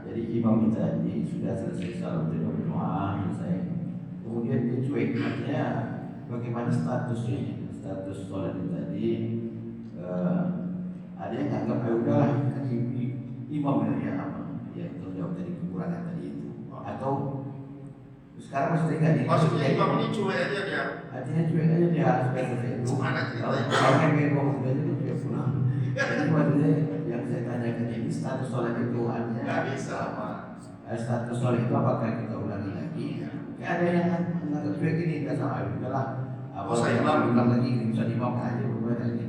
Jadi imam kita ini sudah selesai salat berdoa selesai. Kemudian dia cuek, artinya bagaimana statusnya? Status sholat tadi ada yang anggap udahlah kan imam ya apa? Ya terjawab dari kekurangan tadi itu. Atau sekarang maksudnya nggak di maksudnya imam ini cuek aja dia. Artinya cuek aja dia harus selesai itu. Mana ceritanya? Kalau kayak ngomong aja dia pulang. Jadi maksudnya yang saya tanyakan ini status sholat itu artinya nggak bisa Pak. Status sholat itu apakah kita ulangi lagi? Ada yang menganggap cuek ini nggak sama udahlah. Apa saya ulang lagi ini bisa imam aja berbuat lagi.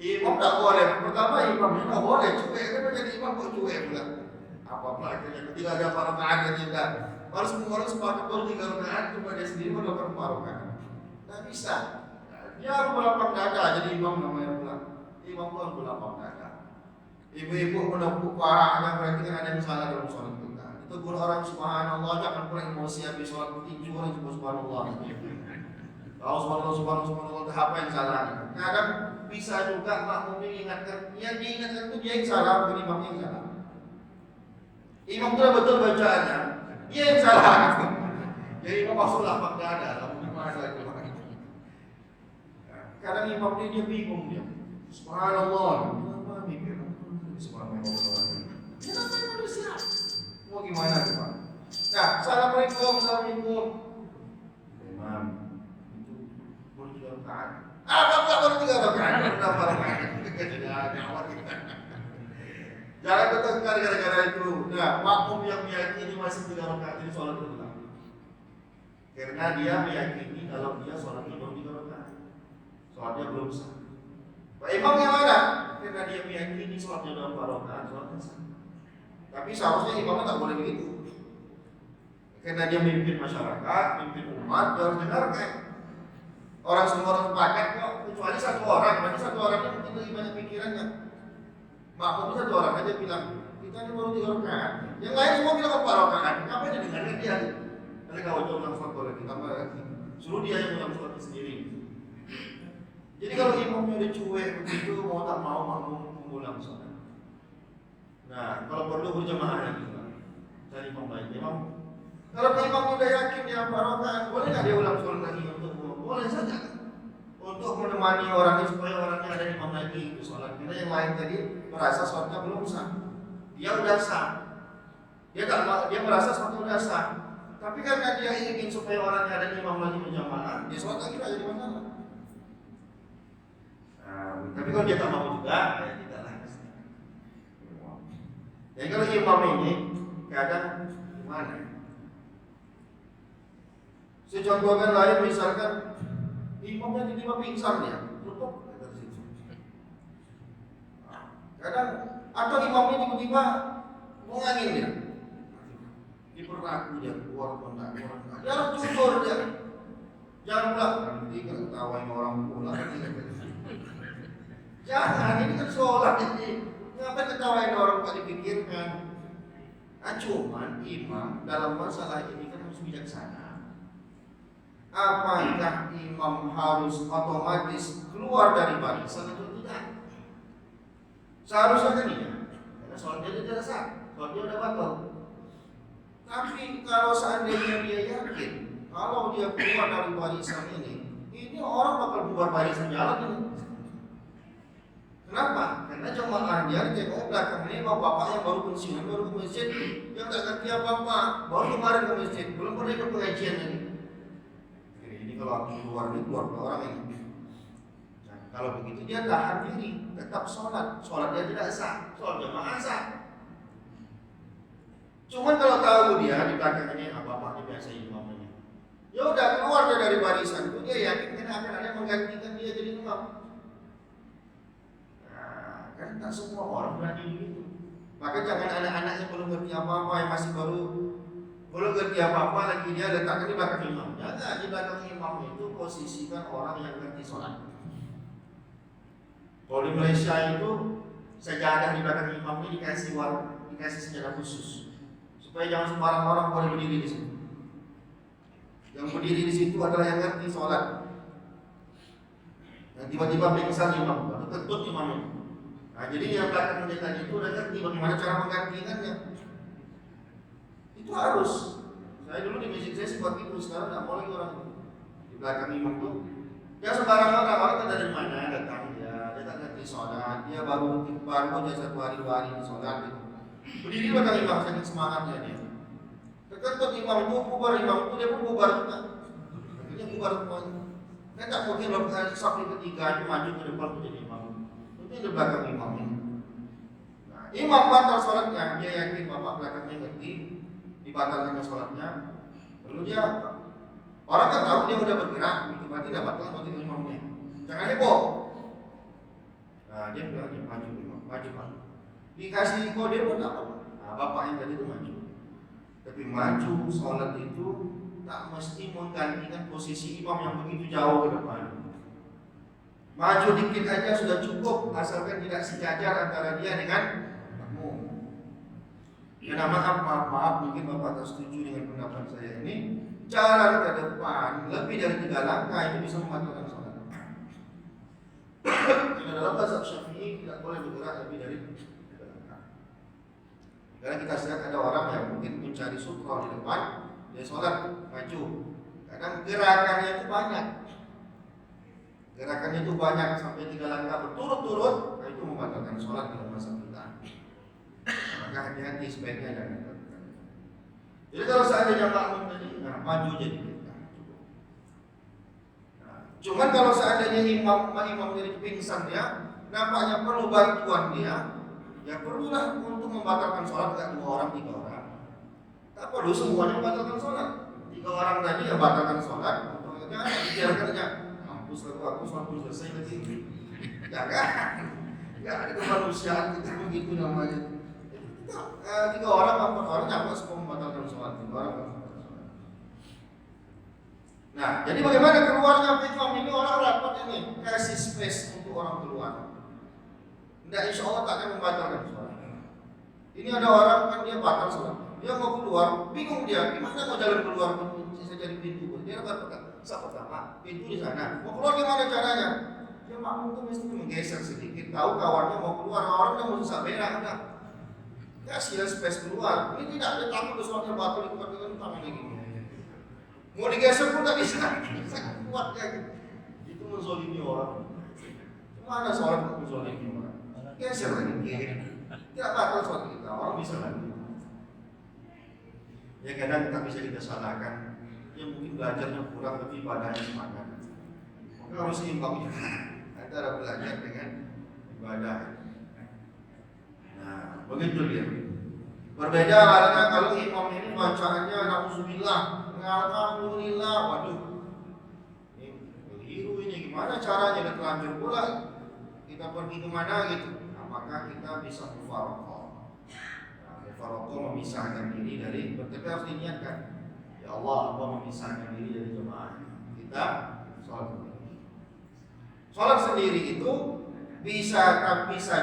Imam tak boleh. Pertama imamnya tak boleh cuek. Kan menjadi imam kok cuek pula. Apa-apa akhirnya ketika ada parokaan dan tidak harus sepakat baru 3 rakaat cuma dia sendiri melakukan parokaan. Nggak bisa. Dia harus berlapang dada jadi imam namanya pula. Imam pun harus berlapang dada. Ibu-ibu menepuk parahnya berarti kan ada yang salah dalam sholat kita. Itu guru orang subhanallah jangan pernah emosi habis sholat tinju orang subhanallah. Kalau subhanallah apa yang salah? Kadang bisa juga makmum mengingatkan, yang diingatkan itu dia yang salah bukan imam yang salah. Imam itu betul bacaannya, dia yang salah. Jadi imam masuk lapang dada, lalu gimana lagi? Kadang imam dia bingung dia. Subhanallah, kenapa mikir? Subhanallah. Kenapa manusia? Mau gimana Pak? Nah, assalamualaikum. Imam, itu baru 3 rakaat. Baru 3 rakaat. Kenapa rakaat? Tidak ada awal kita. Jangan bertengkar gara-gara itu. Nah, makmum yang meyakini masih 3 rakaat ini sholat ulang. Karena dia meyakini kalau dia sholatnya baru 3 rakaat, sholatnya belum sah. Pak Imam yang mana? Karena dia meyakini sholatnya udah 4 rakaat, sholatnya sah. Tapi seharusnya imamnya tak boleh begitu. Karena dia memimpin masyarakat, memimpin umat, dia harus dengarkan. Orang semua orang sepakat kok, kecuali satu orang. Berarti satu orang ini mungkin lebih banyak pikirannya. Makmum satu orang aja bilang, kita ini baru 3 rakaat. Yang lain semua bilang 4 rakaat. Ngapain dia dengarkan dia? Nanti kalau coba ulang sholat boleh ditambah lagi. Suruh dia yang ulang sholatnya sendiri. Jadi kalau imamnya udah cuek begitu, mau tak mau makmum mengulang sholat. Nah, kalau perlu berjamaah lagi, cari imam lain. Imam, kalau imam udah yakin dia 4 rakaat, boleh nggak dia ulang sholat lagi untuk boleh saja. Untuk menemani orang ini supaya orangnya ada imam lagi itu sholat. Karena yang lain tadi merasa sholatnya belum sah. Dia udah sah. Dia merasa sholatnya udah sah. Tapi karena dia ingin supaya orangnya ada imam lagi berjamaah, dia sholat lagi jadi masalah. Tapi kalau dia tak mau juga, ya tidaklah. Jadi kalau imam ini kadang gimana? Secontohkan lain misalkan imamnya tiba-tiba pingsan dia, lupa dari situ. Kadang atau imamnya tiba-tiba mau ngangin dia, diperlaku dia keluar kontak orang, dia harus jujur dia. Jangan pula nanti kalau ketawain orang pulang. Jangan, ini kan sholat ini. Ngapain ketawain orang tak dipikirkan? Cuman imam dalam masalah ini kan harus bijaksana. Apakah imam harus otomatis keluar dari barisan atau tidak? Seharusnya kan iya, karena sholatnya itu tidak sah, sholatnya udah batal. Tapi kalau seandainya dia yakin kalau dia keluar dari barisan ini orang bakal bubar barisan jalan ini. Kenapa? Karena jemaah dia tengok belakang ini bapak yang baru pensiun, baru ke masjid, yang tak ngerti apa-apa, baru kemarin ke masjid, belum pernah ikut pengajian ini. Ini kalau aku keluar ke orang ini. Nah, kalau begitu dia tahan diri, tetap sholat dia tidak sah, sholat jemaah sah. Cuman kalau tahu dia di belakang ini bapaknya biasa imam ini, ya udah keluar dia dari barisan itu, dia yakin kan akan ada yang menggantikan dia jadi imam. Kan tak semua orang berani begitu. Maka jangan anak-anak yang belum ngerti apa-apa, yang masih belum ngerti apa-apa lagi dia letakkan di belakang imam. Jangan, di belakang imam itu posisikan orang yang ngerti sholat. Kalau di Malaysia itu sejadah di belakang imam ini dikasih sejadah khusus supaya jangan sembarang orang boleh berdiri di situ. Yang berdiri di situ adalah yang ngerti sholat. Yang tiba-tiba pingsan imam atau kentut imam itu. Nah, jadi yang belakang tadi itu udah ngerti bagaimana cara menggantikannya. Itu harus. Saya dulu di masjid saya sempat itu, sekarang nggak mau lagi orang di belakang imam tuh. Ya sembarang orang tak dari mana datang dia tak ngerti sholat, dia baru aja 1 hari 2 hari di sholat gitu. Berdiri belakang imam saking semangatnya dia. Terkentut imam itu, bubar imam itu dia pun bubar juga. Akhirnya bubar semuanya. Kan tak mungkin loh sapi ketiga itu maju ke depan menjadi imam. Di belakang imam ini. Nah, imam batal sholatnya, dia yakin bapak belakangnya ngerti, dibatalkan sholatnya. Lalu dia orang kan tahu dia udah bergerak, itu berarti tidak batal berarti imamnya. Jangan heboh. Nah, dia bilang dia maju imam, maju. Dikasih kode pun tak apa. Nah, bapak yang tadi itu maju. Tapi maju sholat itu tak mesti menggantikan posisi imam yang begitu jauh ke depan. Maju dikit aja sudah cukup, asalkan tidak sejajar antara dia dengan makmum. Karena maaf, mungkin bapak tak setuju dengan pendapat saya ini. Jalan ke depan lebih dari 3 langkah itu bisa membatalkan sholat. Karena dalam mazhab Syafi'i tidak boleh bergerak lebih dari 3 langkah. Karena kita lihat ada orang yang mungkin mencari sutra di depan, dia sholat maju. Kadang gerakannya itu banyak. Gerakannya itu banyak sampai 3 langkah berturut-turut, nah itu membatalkan sholat dalam masa kita. Maka hati-hati sebaiknya jangan lakukan. Jadi kalau seandainya makmum tadi, maju jadi kita. Nah, cuman kalau seandainya imam dari pingsan dia, nampaknya perlu bantuan dia, ya perlulah untuk membatalkan sholat nggak 2 orang, 3 orang. Tak perlu semuanya membatalkan sholat. 3 orang tadi yang batalkan sholat, jangan dibiarkan aja. Mampus aku sholat belum selesai lagi. Jangan. Ya ada kemanusiaan kita begitu namanya. 3 orang, 4 orang jangan semua membatalkan sholat. 3 orang. Nah, jadi bagaimana keluarnya fitnah ini? Orang rapat ini kasih space untuk orang keluar. Tidak, insya Allah tak akan membatalkan sholat. Ini ada orang kan dia batal sholat, dia mau keluar, bingung dia, gimana mau jalan keluar? Bisa jadi pintu, dia berkata, pertama pintu di sana, mau keluar gimana caranya? Dia makmum tuh mesti menggeser sedikit, tahu kawannya mau keluar, orang yang mau susah berak, ada. Kasih space keluar. Ini tidak ada takut sholatnya batal di tempat itu tangan lagi. Mau digeser pun tak bisa kuat ya. Itu menzolimi orang. Mana sholat untuk menzolimi orang? Geser lagi. Tidak batal sholat kita, orang bisa lagi. Ya kadang tak bisa kita salahkan. Ya mungkin belajarnya kurang tapi ibadahnya semangat. Maka harus seimbang antara belajar dengan ibadah. Nah, begitu dia. Berbeda halnya kalau imam ini bacaannya na'udzubillah, alhamdulillah, waduh. Ini keliru ini, gimana caranya dan terlanjur pula kita pergi kemana gitu. Nah, maka kita bisa mufaraqah. Nah, mufaraqah memisahkan diri dari, tapi harus diniatkan. Ya Allah, apa memisahkan diri dari jemaah. Kita sholat sendiri. Sholat sendiri itu bisa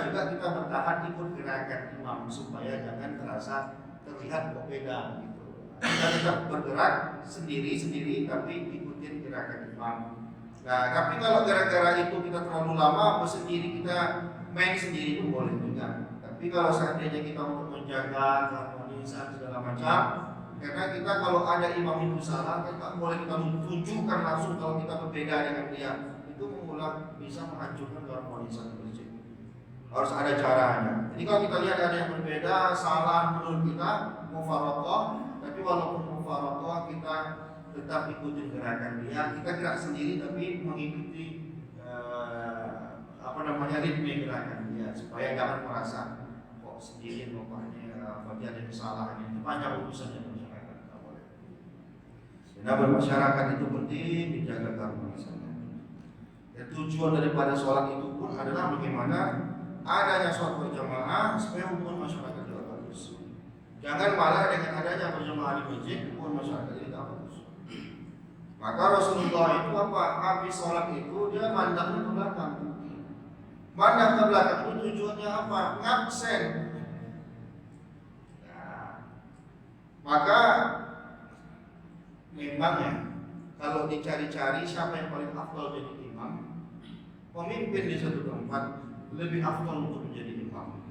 juga kita bertahan ikut gerakan imam supaya jangan terasa terlihat berbeda gitu. Kita tetap bergerak sendiri tapi ikutin gerakan imam. Nah, tapi kalau gara-gara itu kita terlalu lama bersendiri, kita main sendiri itu boleh juga. Tapi kalau seandainya kita untuk menjaga keharmonisan segala macam, karena kita kalau ada imam itu salah, kita boleh kita tunjukkan langsung kalau kita berbeda dengan dia. Itu mengulang bisa menghancurkan keharmonisan masjid. Harus ada caranya. Jadi kalau kita lihat ada yang berbeda, salah menurut kita, mufaraqah, tapi walaupun mufaraqah kita tetap ikutin gerakan dia. Kita gerak sendiri tapi mengikuti ritme gerakan dia supaya jangan merasa kok sendiri rupanya bagi ada kesalahan itu banyak urusannya masyarakat. Tidak boleh. Karena bermasyarakat itu penting dijaga keharmonisan. Ya, tujuan daripada sholat itu pun adalah bagaimana adanya sholat berjamaah supaya hubungan masyarakat juga bagus. Jangan malah dengan adanya berjamaah di masjid hubungan masyarakat jadi tak bagus. Maka Rasulullah itu apa? Habis sholat itu dia mandangnya ke belakang. Mandang ke belakang itu tujuannya apa? Ngabsen. Nah, maka memang ya kalau dicari-cari siapa yang paling afdal jadi imam, pemimpin di satu tempat lebih afdal untuk menjadi imam.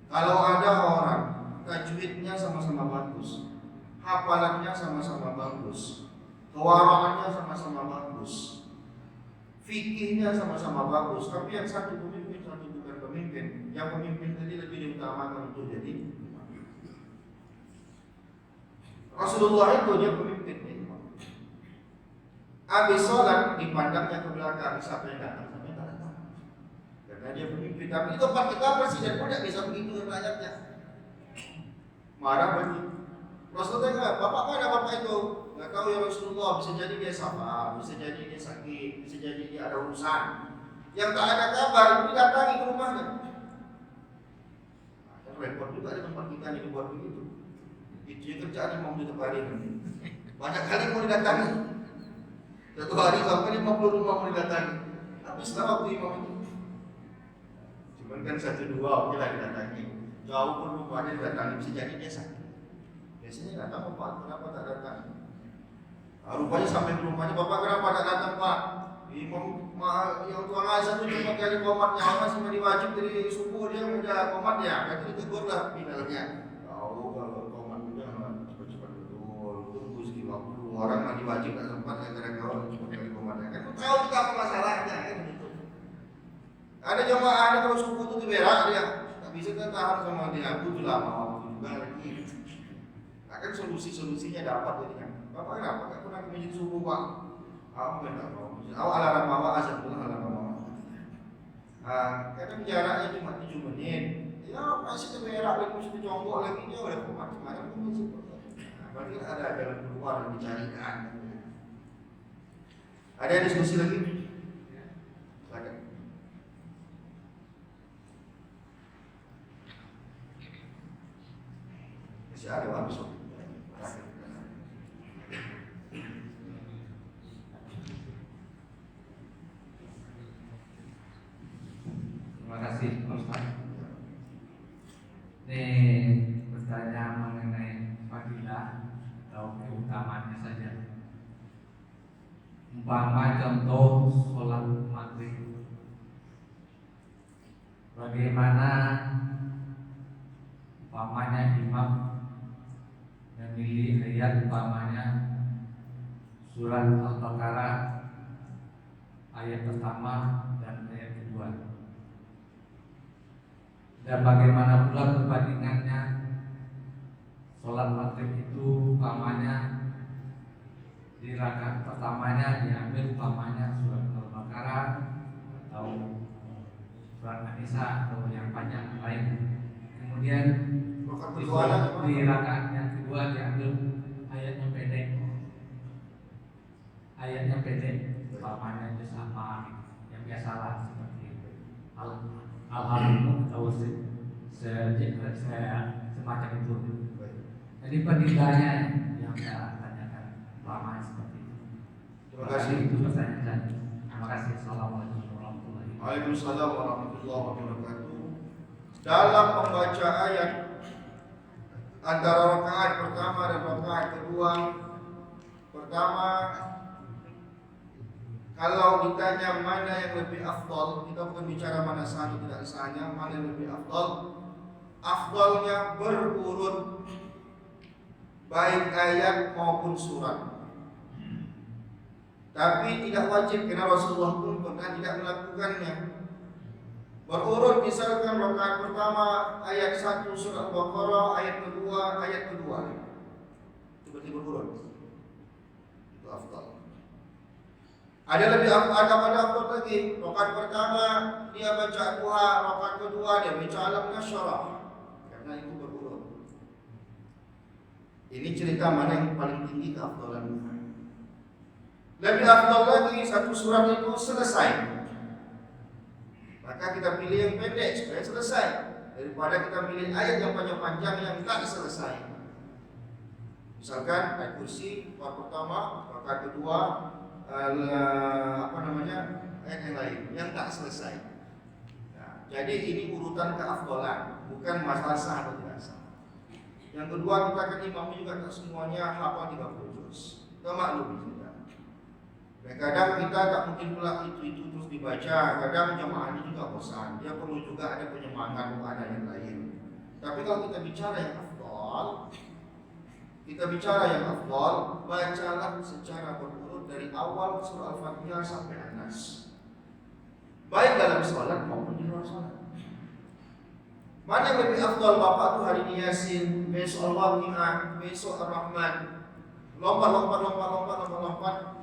Kalau ada orang tajwidnya sama-sama bagus, hafalannya sama-sama bagus, kewaraannya sama-sama bagus, fikihnya sama-sama bagus, tapi yang satu pemimpin, satu bukan pemimpin. Yang pemimpin tadi lebih diutamakan untuk jadi imam. Rasulullah itu dia pemimpin. Habis sholat dipandangnya ke belakang, siapa yang datang, siapa yang datang. Karena dia pemimpin. Tapi di tempat kita presiden pun tidak bisa begitu dengan rakyatnya. Marah bagi Rasulullah nggak, bapak mana bapak itu? Nggak tahu ya Rasulullah. Bisa jadi dia sabar, bisa jadi dia sakit, bisa jadi dia ada urusan. Yang tak ada kabar itu didatangi ke rumahnya. Nah, repot juga di tempat kita ini dibuat begitu. Itu yang kerjaan imam di tempat ini. Banyak kali mau didatangi. Satu hari sampai 50 rumah mau didatangi. Habislah waktu imam itu. Cuman kan 1-2 oke lah didatangi. Jauh pun rumahnya didatangi, bisa jadi dia sakit. Biasanya datang, Pak, kenapa tak datang? Nah, rupanya sampai ke rumahnya, Bapak kenapa tak datang, Pak? Imam yang tuan azan itu cuma kali komatnya, masih masih wajib dari subuh dia udah komat ya. Berarti ditegur lah finalnya. Tahu kalau komat udah cepat-cepat betul, tunggu sedikit waktu. Orang mandi wajib tak sempat gara-gara orang cepat kali komatnya. Kan tahu kita apa masalahnya kan gitu. Ada jemaah ada kalau subuh itu berak dia, tak bisa kan tahan sama dia. Butuh lama waktu juga lagi. Akan solusinya dapat jadi kan. Bapak kenapa? Kan pernah ke masjid subuh Pak. Aku nggak tahu. Alarm bawa azan pun alarm bawa. Kadang jaraknya cuma 7 menit. Ya masih berak lagi, mesti jongkok lagi dia udah macam-macam pun masih. Berarti ada jalan keluar yang dicarikan. Ada diskusi lagi? Silakan. Masih ada habis. Terima kasih Ustaz. Ini bertanya mengenai fadilah atau keutamaannya saja. Umpama contoh sholat maghrib, bagaimana umpamanya imam memilih ayat umpamanya surat Al-Baqarah ayat pertama dan ayat kedua, dan bagaimana pula perbandingannya sholat maghrib itu umpamanya di rakaat pertamanya diambil umpamanya surat Al-Baqarah atau surat An-Nisa atau yang panjang lain, kemudian di rakaat yang kedua diambil ayatnya pendek umpamanya itu sama yang biasalah seperti Al-Halim atau semacam itu. Jadi penilaiannya yang saya tanyakan lama seperti itu. Terima kasih. Itu pertanyaan saya. Terima kasih. Assalamualaikum warahmatullahi wabarakatuh. Waalaikumsalam warahmatullahi wabarakatuh. Dalam membaca ayat antara rakaat pertama dan rakaat kedua, pertama kalau ditanya mana yang lebih afdal, kita bukan bicara mana sah atau tidak sahnya, mana yang lebih afdal. Afdalnya berurut baik ayat maupun surat. Tapi tidak wajib karena Rasulullah pun pernah tidak melakukannya. Berurut misalkan rakaat pertama ayat 1 surat Al-Baqarah, ayat kedua ayat kedua. Seperti berurut. Itu afdal. Ada pada afdal lagi. Rakaat pertama dia baca duha, rakaat kedua dia baca alam nasyarah. Karena itu berurut. Ini cerita mana yang paling tinggi keafdalannya. Lebih afdal lagi satu surat itu selesai. Maka kita pilih yang pendek supaya selesai daripada kita pilih ayat yang panjang-panjang yang tak selesai. Misalkan ayat kursi rakaat pertama, rakaat kedua ayat yang lain yang tak selesai. Nah, jadi ini urutan keafdalan, bukan masalah sah atau tidak sah. Yang kedua, kita kan imamnya juga tak semuanya hafal 30 juz. Kita maklumi saja. Dan kadang kita tak mungkin pula itu terus dibaca. Kadang jamaah ini juga bosan. Dia perlu juga ada penyemangat, ada yang lain. Tapi kalau kita bicara yang afdal, bacalah secara berurut dari awal surah Al-Fatihah sampai An-Nas. Baik dalam sholat maupun di luar sholat. Mana yang lebih afdal Bapak tuh hari ini Yasin, besok Al-Waqi'ah, besok Ar-Rahman. Lompat,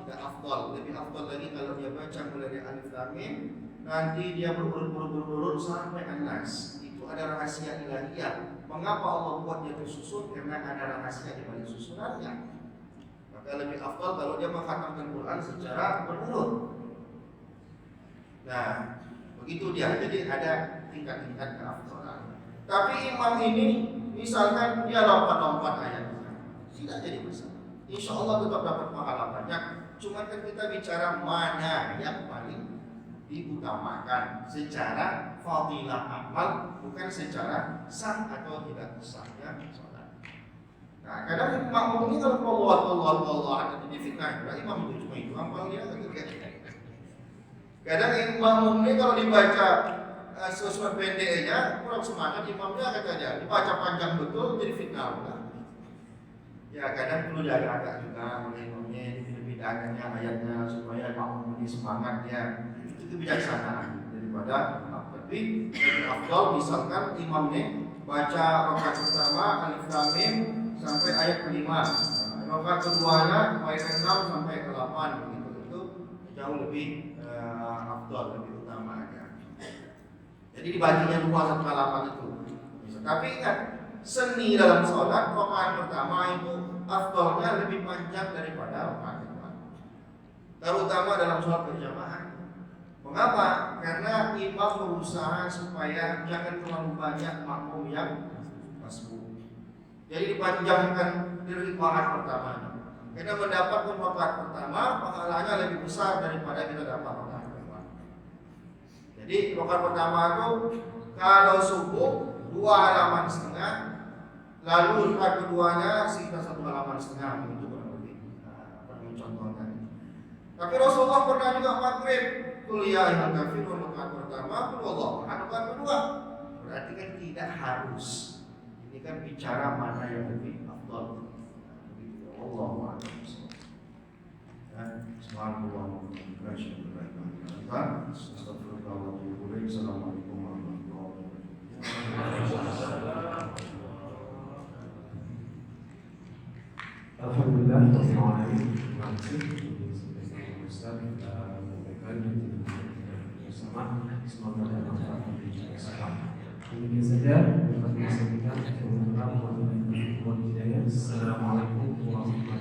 tidak afdal. Lebih afdal lagi kalau dia baca mulai dari Alif Lam Mim, nanti dia berurut sampai An-Nas. Itu ada rahasia ilahiyah. Mengapa Allah buat dia tersusun? Karena ada rahasia di balik susunannya. Maka lebih afdal kalau dia mengkhatamkan Quran secara berurut. Nah, begitu dia. Jadi ada tingkat-tingkat keafdalan. Tapi imam ini misalkan dia lompat ayatnya, tidak jadi masalah. Insya Allah tetap dapat pahala banyak. Cuma kan kita bicara mana yang paling diutamakan secara fadilah amal, bukan secara sah atau tidak sahnya sholat. Nah, kadang makmum ini kalau Allah ada difitnah, berarti imam itu cuma itu amal dia. Kadang makmum ini kalau dibaca sesuatu pendeknya kurang semangat, imamnya katanya dibaca panjang betul jadi fitnah pula. Ya kadang perlu jaga agak juga oleh imamnya, dipindahkannya ayatnya supaya makmum ini semangatnya. Itu kebijaksanaan daripada tapi lebih afdal misalkan imamnya baca rakaat pertama Alif Lam Mim sampai ayat kelima, rakaat keduanya ayat 6 sampai ke 8 begitu. Itu jauh lebih afdal, lebih utama. Jadi dibaginya 2 sampai 8 itu. Tapi ingat, seni dalam sholat rakaat pertama itu afdalnya lebih panjang daripada rakaat kedua, terutama dalam sholat berjamaah. Mengapa? Karena imam berusaha supaya jangan terlalu banyak makmum yang masbuk. Jadi dipanjangkan dari rakaat pertamanya. Kita mendapatkan rakaat pertama pahalanya lebih besar daripada kita dapat rakaat kedua. Jadi rakaat pertama itu kalau subuh 2,5 halaman, lalu rakaat keduanya sekitar 1,5 halaman, itu kurang lebih. Contohnya. Tapi Rasulullah pernah juga maghrib kuliah yang kafirun rakaat pertama, Allah rakaat kedua. Berarti kan tidak harus. Ini kan bicara mana yang lebih afdal. Allah Assalamualaikum warahmatullahi wabarakatuh. Alhamdulillah, terima kasih Ustaz menyampaikan bersama, semoga bermanfaat bagi kita semua. Demikian saja dapat disampaikan. Assalamualaikum warahmatullahi wabarakatuh.